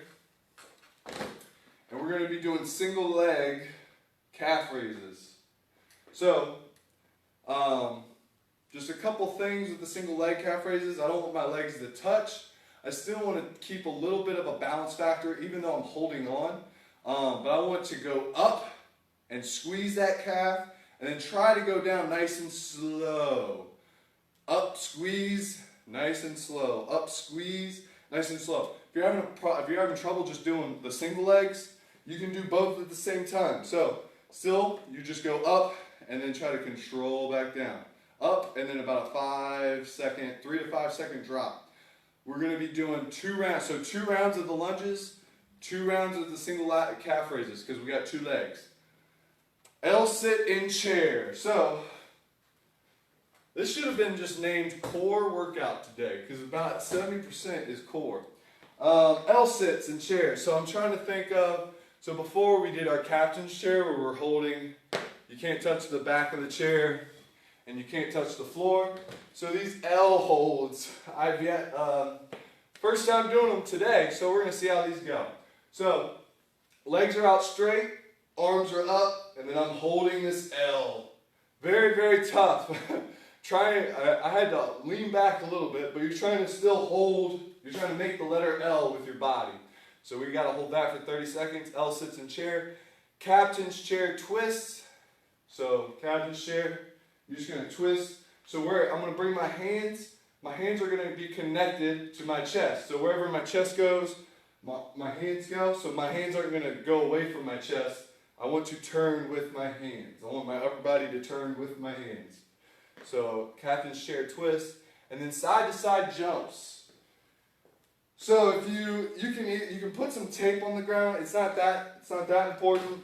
Speaker 1: And we're going to be doing single leg calf raises. So, just a couple things with the single leg calf raises. I don't want my legs to touch. I still want to keep a little bit of a balance factor even though I'm holding on. But I want to go up and squeeze that calf and then try to go down nice and slow. Up, squeeze, nice and slow. Up, squeeze, nice and slow. If you're having trouble just doing the single legs, you can do both at the same time. So, still, you just go up and then try to control back down. Up and then about a 3 to 5 second drop. We're going to be doing 2 rounds. So 2 rounds of the lunges, 2 rounds of the single calf raises because we got 2 legs. L-sit in chair. So, this should have been just named core workout today because about 70% is core. L-sits in chair. So I'm trying to think of, so before we did our captain's chair where we're holding, you can't touch the back of the chair and you can't touch the floor. So these L holds, first time doing them today, so we're going to see how these go. So, legs are out straight, arms are up, and then I'm holding this L. Very, very tough. I had to lean back a little bit, but you're trying to still hold, you're trying to make the letter L with your body. So we got to hold that for 30 seconds. L sits in chair. Captain's chair twists. So captain's chair, you're just going to twist. So I'm going to bring my hands are going to be connected to my chest. So wherever my chest goes, my hands go. So my hands aren't going to go away from my chest. I want to turn with my hands. I want my upper body to turn with my hands. So captain's chair twist, and then side to side jumps. So if you can put some tape on the ground. It's not that important.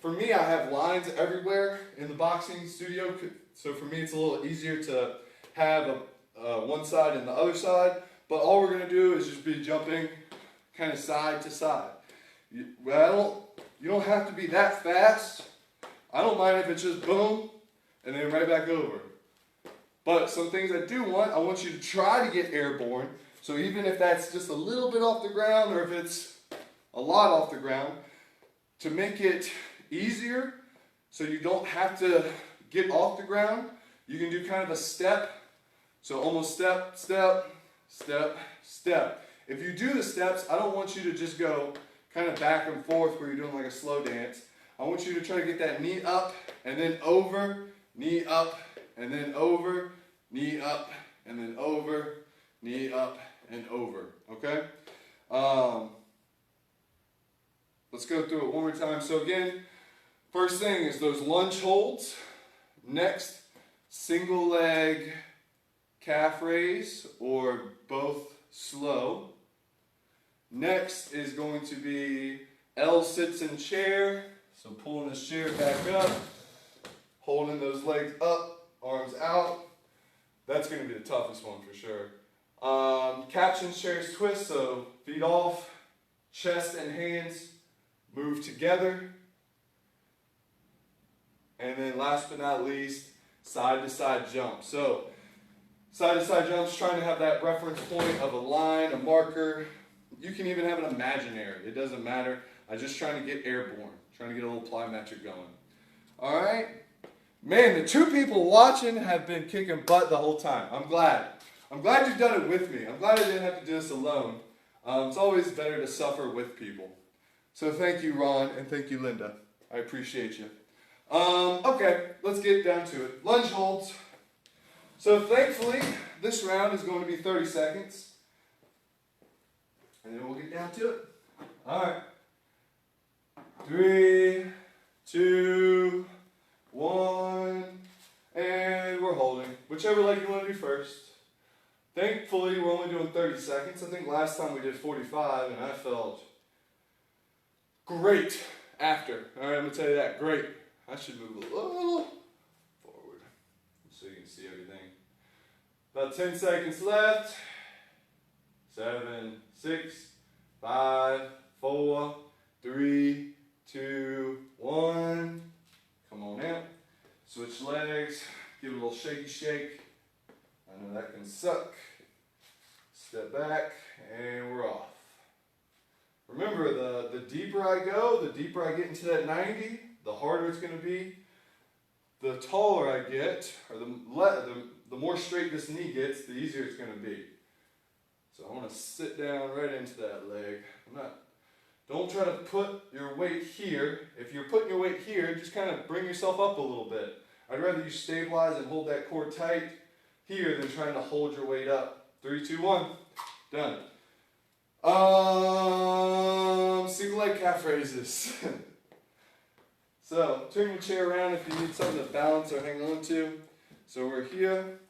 Speaker 1: For me, I have lines everywhere in the boxing studio. So for me, it's a little easier to have one side and the other side. But all we're gonna do is just be jumping, kind of side to side. You don't have to be that fast. I don't mind if it's just boom, and then right back over. But some things I want you to try to get airborne. So even if that's just a little bit off the ground or if it's a lot off the ground, to make it easier so you don't have to get off the ground, You can do kind of a step. So almost step, step, step, step. If you do the steps, I don't want you to just go kind of back and forth where you're doing like a slow dance. I want you to try to get that knee up and then over, knee up and then over, knee up and then over, knee up and over. Okay? Let's go through it one more time. So again, first thing is those lunge holds. Next, single leg calf raise or both slow. Next is going to be L sits in chair. So pulling this chair back up, holding those legs up, arms out. That's going to be the toughest one for sure. Caption chairs twist, so feet off, chest and hands move together. And then last but not least, side to side jump. So side to side jumps, trying to have that reference point of a line, a marker. You can even have an imaginary. It doesn't matter. I'm just trying to get airborne, trying to get a little plyometric going. All right? Man, the two people watching have been kicking butt the whole time. I'm glad. I'm glad you've done it with me. I'm glad I didn't have to do this alone. It's always better to suffer with people. So thank you, Ron, and thank you, Linda. I appreciate you. Okay, let's get down to it. Lunge holds. So thankfully, this round is going to be 30 seconds. And then we'll get down to it. All right. 3, 2, 1, and we're holding. Whichever leg you want to do first. Thankfully, we're only doing 30 seconds. I think last time we did 45, and I felt great after. All right, I'm going to tell you that. Great. I should move a little forward so you can see everything. About 10 seconds left. 7, 6, 5, 4, 3, 2, 1. Come on out. Switch legs. Give it a little shaky shake. I know that can suck. Step back, and we're off. Remember, the deeper I go, the deeper I get into that 90, the harder it's going to be. The taller I get, or the more straight this knee gets, the easier it's going to be. So I want to sit down right into that leg. Don't try to put your weight here. If you're putting your weight here, just kind of bring yourself up a little bit. I'd rather you stabilize and hold that core tight here than trying to hold your weight up. 3, 2, 1. Done. Single leg calf raises. So turn your chair around if you need something to balance or hang on to. So we're here.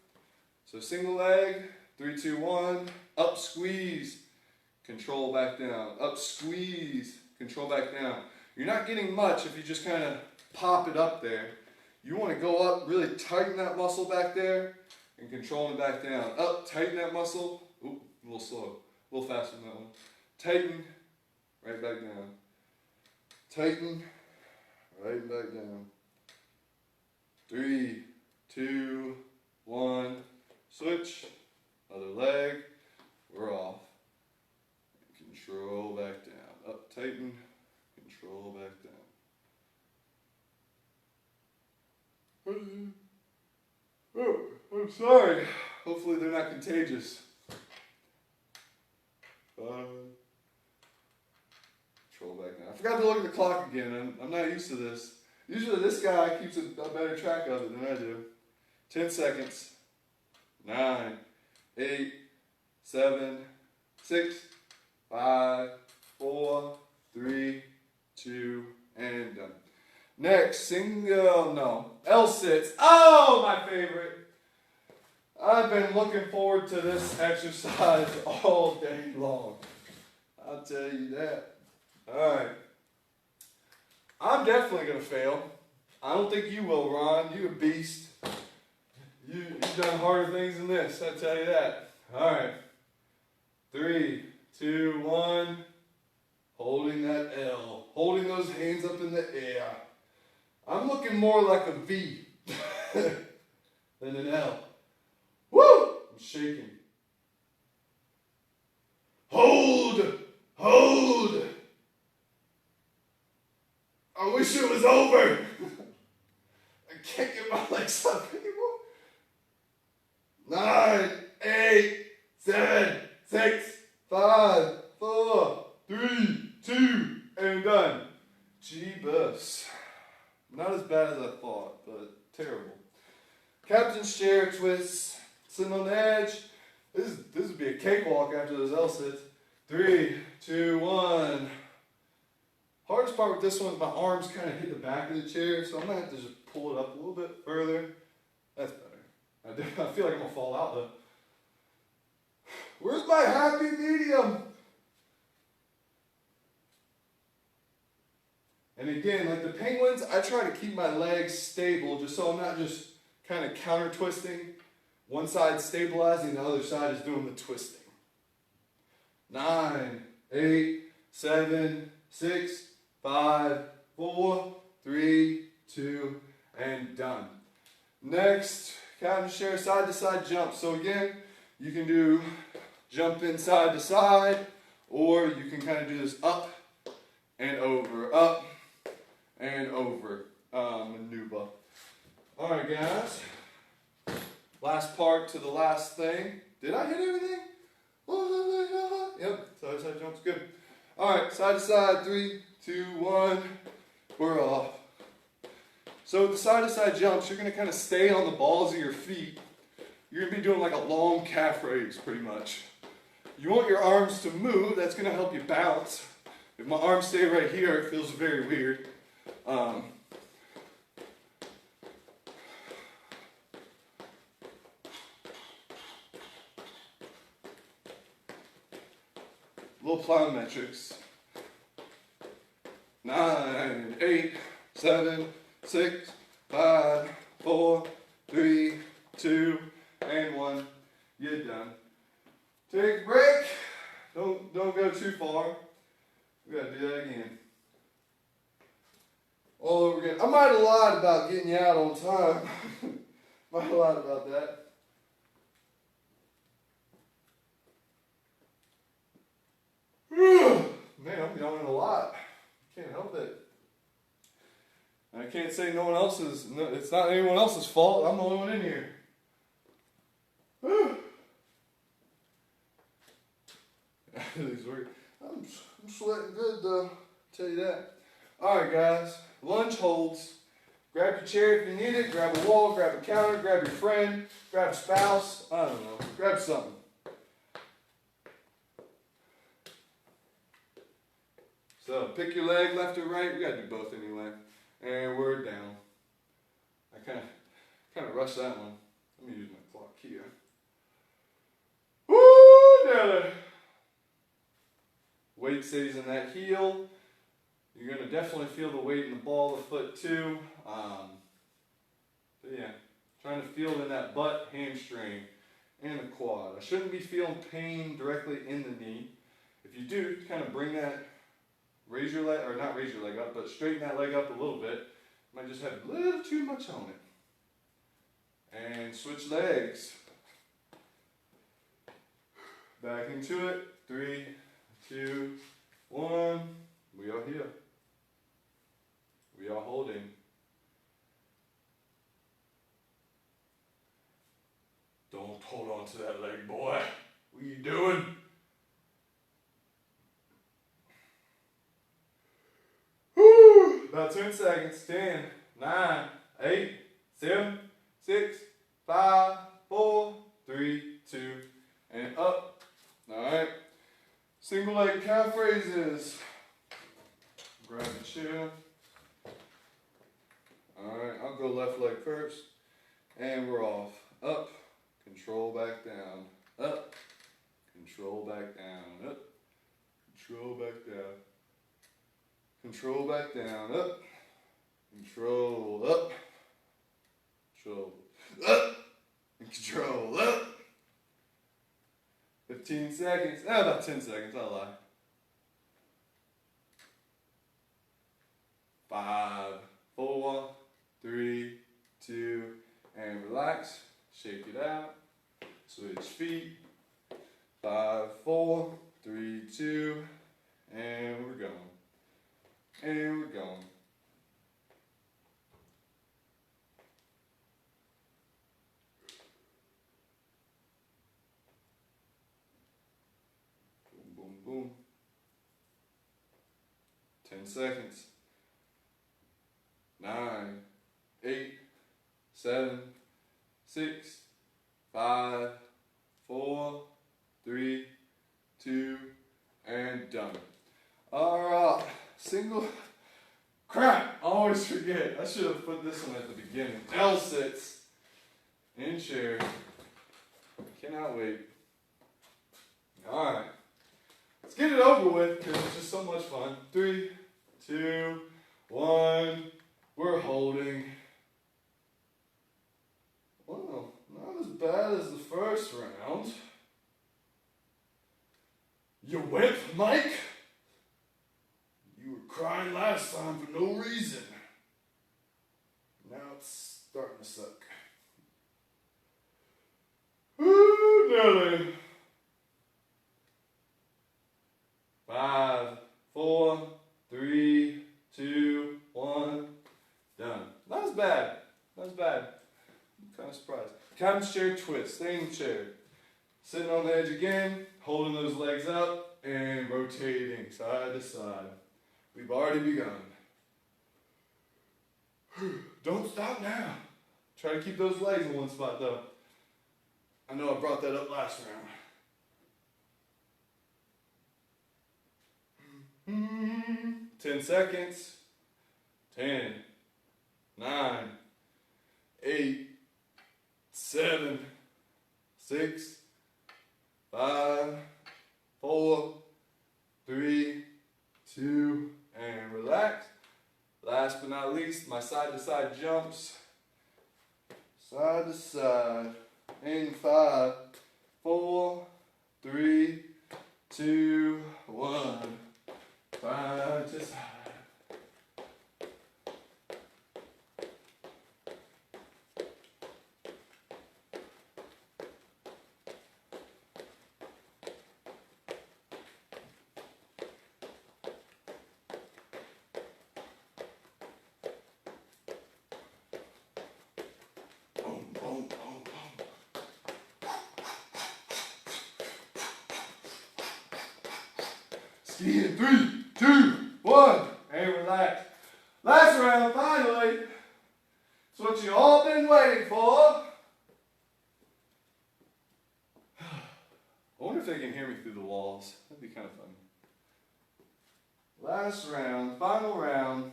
Speaker 1: So single leg. 3, 2, 1. Up, squeeze. Control back down. Up, squeeze. Control back down. You're not getting much if you just kind of pop it up there. You want to go up, really tighten that muscle back there, and control it back down. Up, tighten that muscle. Ooh, a little slow. A little faster than that one. Tighten, right back down. Tighten, right back down. 3, 2, 1. Switch. Other leg. We're off. Control back down. Up, tighten. Control back down. Oh, I'm sorry. Hopefully they're not contagious. Control back down. I forgot to look at the clock again. I'm not used to this. Usually this guy keeps a better track of it than I do. 10 seconds. 9, 8, 7, 6, 5, 4, 3, 2, and done. Next, L sits. Oh, my favorite. I've been looking forward to this exercise all day long. I'll tell you that. All right. I'm definitely going to fail. I don't think you will, Ron. You're a beast. You've done harder things than this, I'll tell you that. All right. 3, 2, 1. Holding that L. Holding those hands up in the air. I'm looking more like a V than an L. Woo! I'm shaking. Hold! Hold! I wish it was over. I can't get my legs up anymore. 9, 8, 7, 6, 5, 4, 3, 2, and done. Jeebus. Not as bad as I thought, but terrible. Captain's chair twists, sitting on the edge. This would be a cakewalk after those L sits. 3, 2, 1. Hardest part with this one is my arms kind of hit the back of the chair, so I'm going to have to just pull it up a little bit further. That's better. I feel like I'm going to fall out though. Where's my happy medium? And again, like the penguins, I try to keep my legs stable just so I'm not just kind of counter twisting. One side stabilizing, the other side is doing the twisting. 9, 8, 7, 6, 5, 4, 3, 2, and done. Next, captain's chair side to side jump. So again, you can do jumping side to side, or you can kind of do this up and over, up and over maneuver. All right, guys. Last part to the last thing. Did I hit everything? Yep, side to side jump's good. All right, side to side, 3, 2, 1, we're off. So with the side to side jumps, you're gonna kind of stay on the balls of your feet. You're gonna be doing like a long calf raise, pretty much. You want your arms to move, that's gonna help you bounce. If my arms stay right here, it feels very weird. Little plyometrics. 9, 8, 7, 6, 5, 4, 3, 2, and 1. You're done. Take a break. Don't go too far. We gotta do that again. All over again. I might have lied about getting you out on time. Might have lied about that. Man, I'm yawning a lot. Can't help it. And I can't say no one else's. No, it's not anyone else's fault. I'm the only one in here. I'm sweating good though. I'll tell you that. All right, guys. Lunge holds. Grab your chair if you need it. Grab a wall. Grab a counter. Grab your friend. Grab a spouse. I don't know. Grab something. So pick your leg left or right. We gotta do both anyway. And we're down. I kind of rushed that one. Let me use my clock here. Woo, Nelly. Weight stays in that heel. You're gonna definitely feel the weight in the ball of the foot too. But yeah, trying to feel in that butt, hamstring, and the quad. I shouldn't be feeling pain directly in the knee. If you do, kind of bring that. Raise your leg, or not raise your leg up, but straighten that leg up a little bit. Might just have a little too much on it. And switch legs. Back into it. 3, 2, 1. We are here. We are holding. Don't hold on to that leg, boy. What are you doing? About 10 seconds. 10, 9, 8, 7, 6, 5, 4, 3, 2, and up. Alright. Single leg calf raises. Grab the chair. Alright, I'll go left leg first. And we're off. Up. Control back down. Up. Control back down. Up. Control back down. Control back down, up, control up, control up, and control up. 15 seconds, about 10 seconds, I'll lie. 5, 4, 3, 2, and relax, shake it out, switch feet. 5, 4, 3, 2, and we're going. And we're going. boom. 10 seconds. 9, 8, 7, 6, 5, 4, 3, 2, and done. Alright, single. Crap, I always forget. I should have put this one at the beginning. L sits in chair. Cannot wait. Alright, let's get it over with because it's just so much fun. 3, 2, 1. We're holding. Well, not as bad as the first round. You whip, Mike? You were crying last time for no reason. Now it's starting to suck. Ooh, Nelly. 5, 4, 3, 2, 1. Done. Not as bad. Not as bad. I'm kind of surprised. Captain's chair twist. Stay in the chair. Sitting on the edge again. Holding those legs up and rotating side to side. We've already begun. Don't stop now. Try to keep those legs in one spot though. I know I brought that up last round. 10 seconds. 10, 9, 8, 7, 6, 5, 4, 3, 2, and relax. Last but not least, my side to side jumps. Side to side. In 5, 4, 3, 2, 1. Side to side. Ski in 3, 2, 1, and relax. Last round, finally. It's what you all been waiting for. I wonder if they can hear me through the walls. That'd be kind of fun. Last round, final round.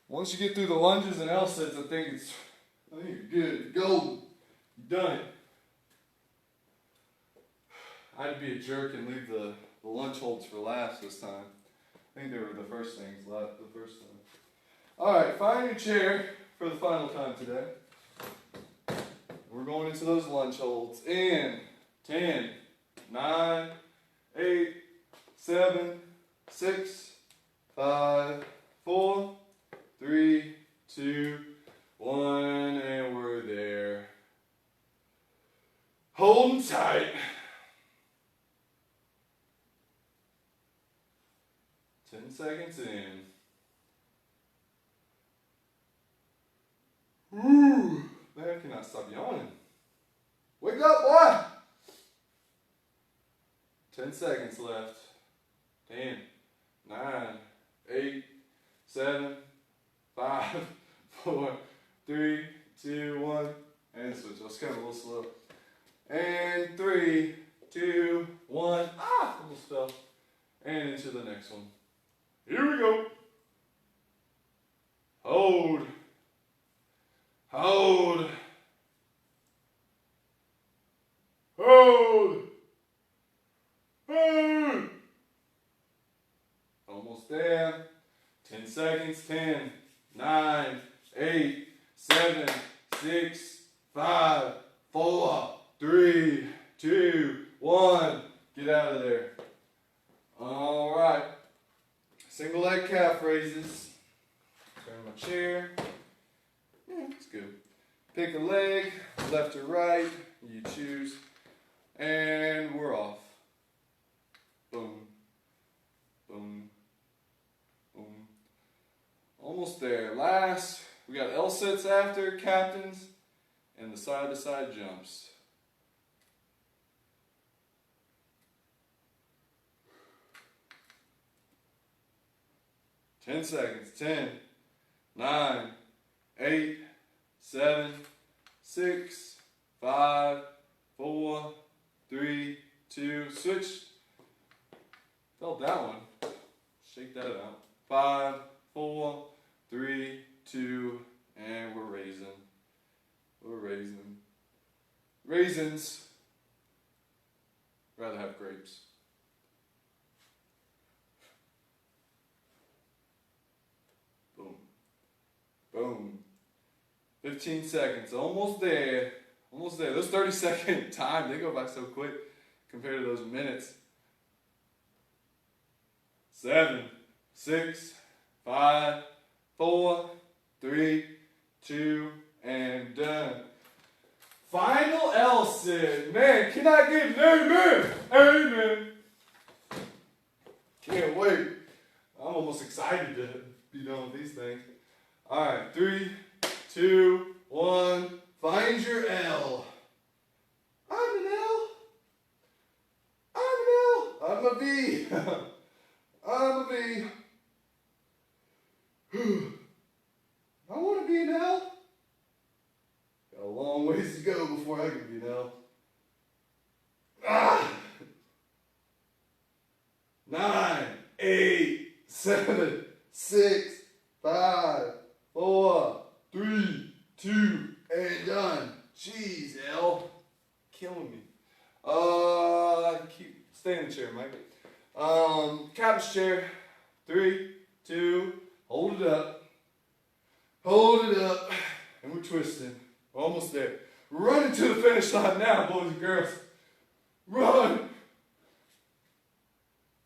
Speaker 1: Once you get through the lunges and L sits, I think you're good. You're golden. You've done it. I had to be a jerk and leave the lunge holds for last this time. I think they were the first things left the first time. Alright, find your chair for the final time today. We're going into those lunge holds in 10, 9, 8, 7, 6, 5, 4, 3, 2, 1, and we're there. Hold tight. 10 seconds in. Ooh, man, I cannot stop yawning. Wake up, boy! 10 seconds left. 10, 9, 8, 7, 5, 4, 3, 2, 1, and switch. I was kind of a little slow. And 3, 2, 1. Ah! Almost fell. And into the next one. Here we go. Hold. Hold. Hold. Hold. Almost there. 10 seconds. 10, 9, 8, 7, 6, 5, 4, 3, 2, 1. Get out of there. All right. Single leg calf raises. Turn my chair. Yeah, it's good. Pick a leg, left or right, you choose. And we're off. Boom. Boom. Boom. Almost there. Last, we got L sits after, captains, and the side to side jumps. 10 seconds. 10, 9, 8, 7, 6, 5, 4, 3, 2, switch. Felt that one. Shake that out. 5, 4, 3, 2, and we're raising. We're raising. Raisins. Rather have grapes. Boom. Boom. 15 seconds. Almost there. Almost there. Those 30-second time, they go by so quick compared to those minutes. 7, 6, 5, 4, 3, 2, and done. Final L sit. Man, can I get an amen? Amen. Can't wait. I'm almost excited to be done with these things. Alright, 3, 2, 1. Find your L. I'm an L. I'm an L. I'm a B. I'm a B. I want to be an L. Got a long ways to go before I can be an L. 9, 8, 7, 6, 5, 4, 3, 2, and done. Jeez, L. Killing me. Stay in the chair, Mike. Captain's chair. 3, 2, hold it up. Hold it up. And we're twisting. We're almost there. We're running to the finish line now, boys and girls. Run!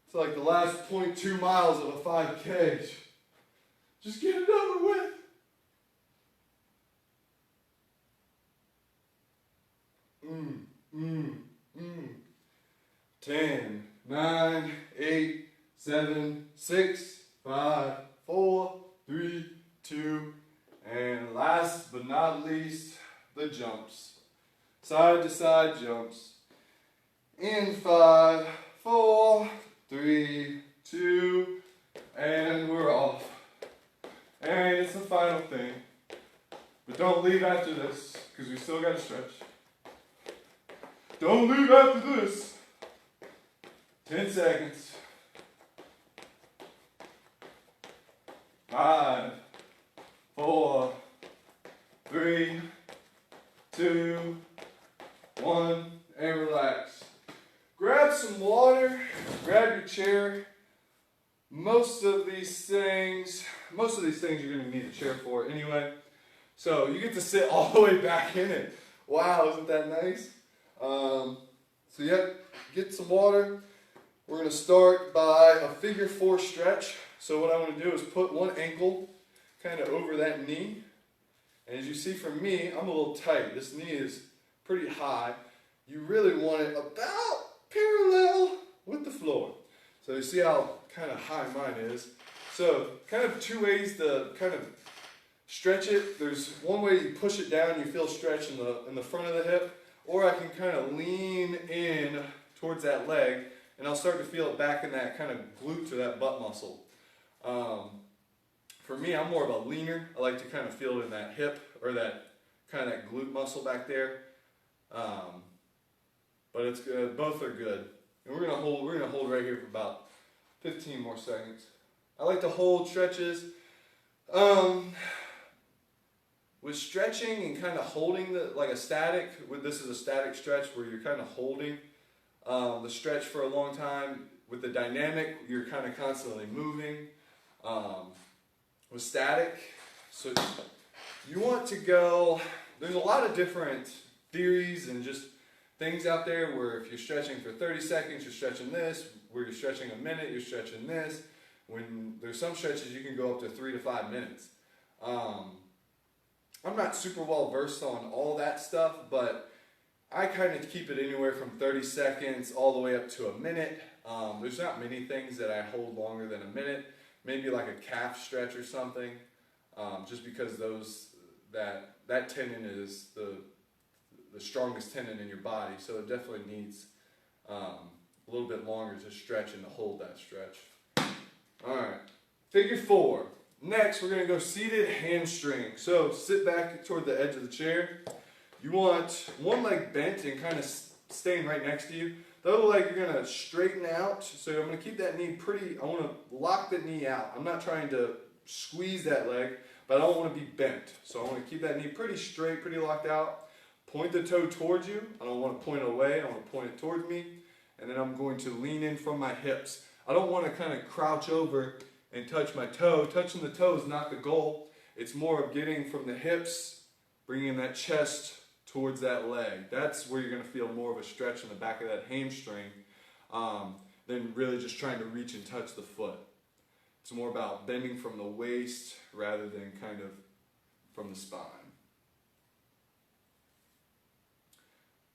Speaker 1: It's like the last 0.2 miles of a 5K. Just get it over with. Mm, mm, mm. 10, 9, 8, 7, 6, 5, 4, 3, 2, and last but not least, the jumps. Side to side jumps. In 5, 4, 3, 2, and we're off. And it's the final thing. But don't leave after this, because we still got to stretch. Don't leave after this. 10 seconds. 5, 4, 3, 2, 1, and relax. Grab some water, grab your chair. Most of these things you're going to need a chair for anyway. So you get to sit all the way back in it. Wow, isn't that nice? So yep, get some water. We're going to start by a figure 4 stretch. So what I want to do is put one ankle kind of over that knee. And as you see from me, I'm a little tight. This knee is pretty high. You really want it about parallel with the floor. So you see how kind of high mine is. So kind of 2 ways to kind of stretch it. There's one way you push it down, you feel stretch in the front of the hip. Or I can kind of lean in towards that leg, and I'll start to feel it back in that kind of glute to that butt muscle. For me, I'm more of a leaner. I like to kind of feel it in that hip or that kind of that glute muscle back there. But it's good. Both are good. And we're gonna hold right here for about 15 more seconds. I like to hold stretches. With stretching and kind of holding like a static, this is a static stretch where you're kind of holding the stretch for a long time. With the dynamic, you're kind of constantly moving. With static, so you want to go, there's a lot of different theories and just things out there where if you're stretching for 30 seconds, you're stretching this. Where you're stretching a minute, you're stretching this. When there's some stretches you can go up to 3 to 5 minutes. I'm not super well versed on all that stuff, but I kind of keep it anywhere from 30 seconds all the way up to a minute. There's not many things that I hold longer than a minute. Maybe like a calf stretch or something, just because that tendon is the strongest tendon in your body, so it definitely needs a little bit longer to stretch and to hold that stretch. All right, Figure 4. Next, we're going to go seated hamstring. So sit back toward the edge of the chair. You want one leg bent and kind of staying right next to you. The other leg you're going to straighten out. So I'm going to keep that knee pretty, I want to lock the knee out. I'm not trying to squeeze that leg, but I don't want to be bent. So I want to keep that knee pretty straight, pretty locked out. Point the toe towards you. I don't want to point it away. I want to point it towards me. And then I'm going to lean in from my hips. I don't want to kind of crouch over and touch my toe. Touching the toe is not the goal. It's more of getting from the hips, bringing that chest towards that leg. That's where you're going to feel more of a stretch in the back of that hamstring than really just trying to reach and touch the foot. It's more about bending from the waist rather than kind of from the spine.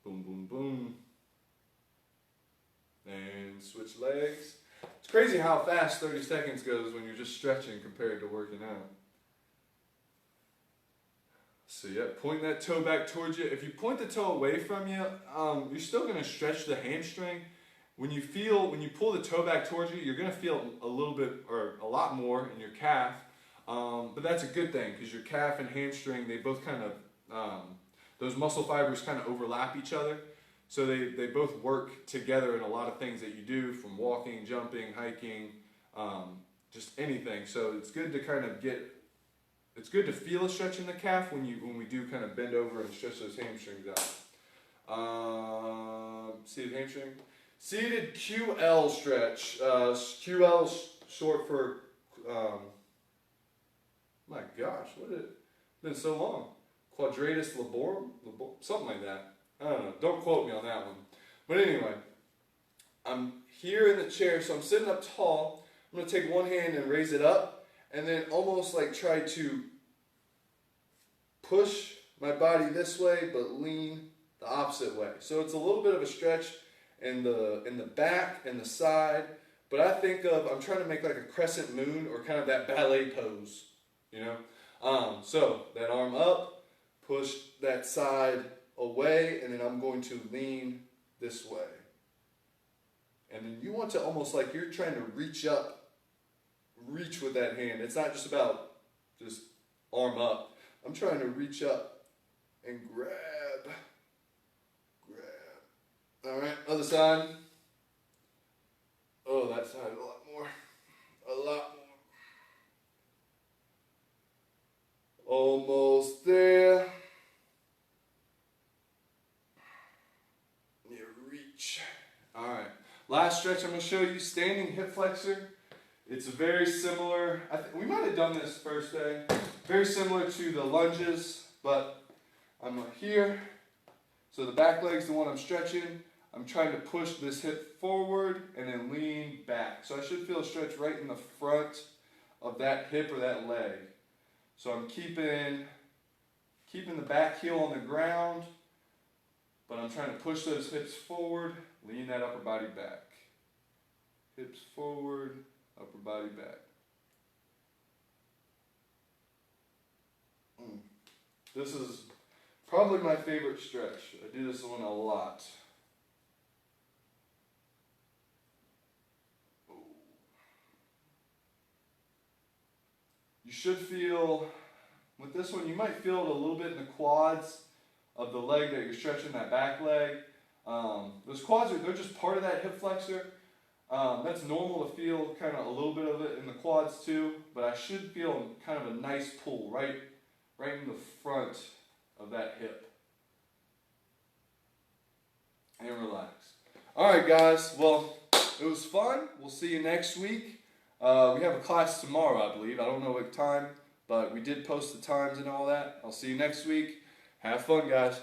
Speaker 1: Boom, boom, boom. And switch legs. It's crazy how fast 30 seconds goes when you're just stretching compared to working out. So yeah, point that toe back towards you. If you point the toe away from you, you're still going to stretch the hamstring. When you pull the toe back towards you, you're going to feel a little bit or a lot more in your calf. But that's a good thing because your calf and hamstring, they both kind of, those muscle fibers kind of overlap each other. So they both work together in a lot of things that you do, from walking, jumping, hiking, just anything. So it's good to kind of it's good to feel a stretch in the calf when we do kind of bend over and stretch those hamstrings out. Seated hamstring. Seated QL stretch. QL is short for, my gosh, it's been so long. Quadratus laborum? Something like that. I don't know. Don't quote me on that one. But anyway, I'm here in the chair, so I'm sitting up tall. I'm going to take one hand and raise it up, and then almost like try to push my body this way, but lean the opposite way. So it's a little bit of a stretch in the back and the side, but I'm trying to make like a crescent moon or kind of that ballet pose, you know? So that arm up, push that side away, and then I'm going to lean this way. And then you want to almost like you're trying to reach with that hand. It's not just about just arm up. I'm trying to reach up and grab. All right, other side. Oh, that side a lot more. Almost there. You reach. All right, last stretch I'm going to show you, standing hip flexor. It's very similar. We might have done this first day. Very similar to the lunges, but I'm here. So the back leg's the one I'm stretching. I'm trying to push this hip forward and then lean back. So I should feel a stretch right in the front of that hip or that leg. So I'm keeping the back heel on the ground, but I'm trying to push those hips forward, lean that upper body back. Hips forward, upper body back. This is probably my favorite stretch. I do this one a lot. You should feel, with this one, you might feel it a little bit in the quads of the leg that you're stretching, that back leg. Those quads, they're just part of that hip flexor. That's normal to feel kind of a little bit of it in the quads too, but I should feel kind of a nice pull right in the front of that hip. And relax. Alright guys, well, it was fun. We'll see you next week. We have a class tomorrow, I believe. I don't know what time, but we did post the times and all that. I'll see you next week. Have fun, guys.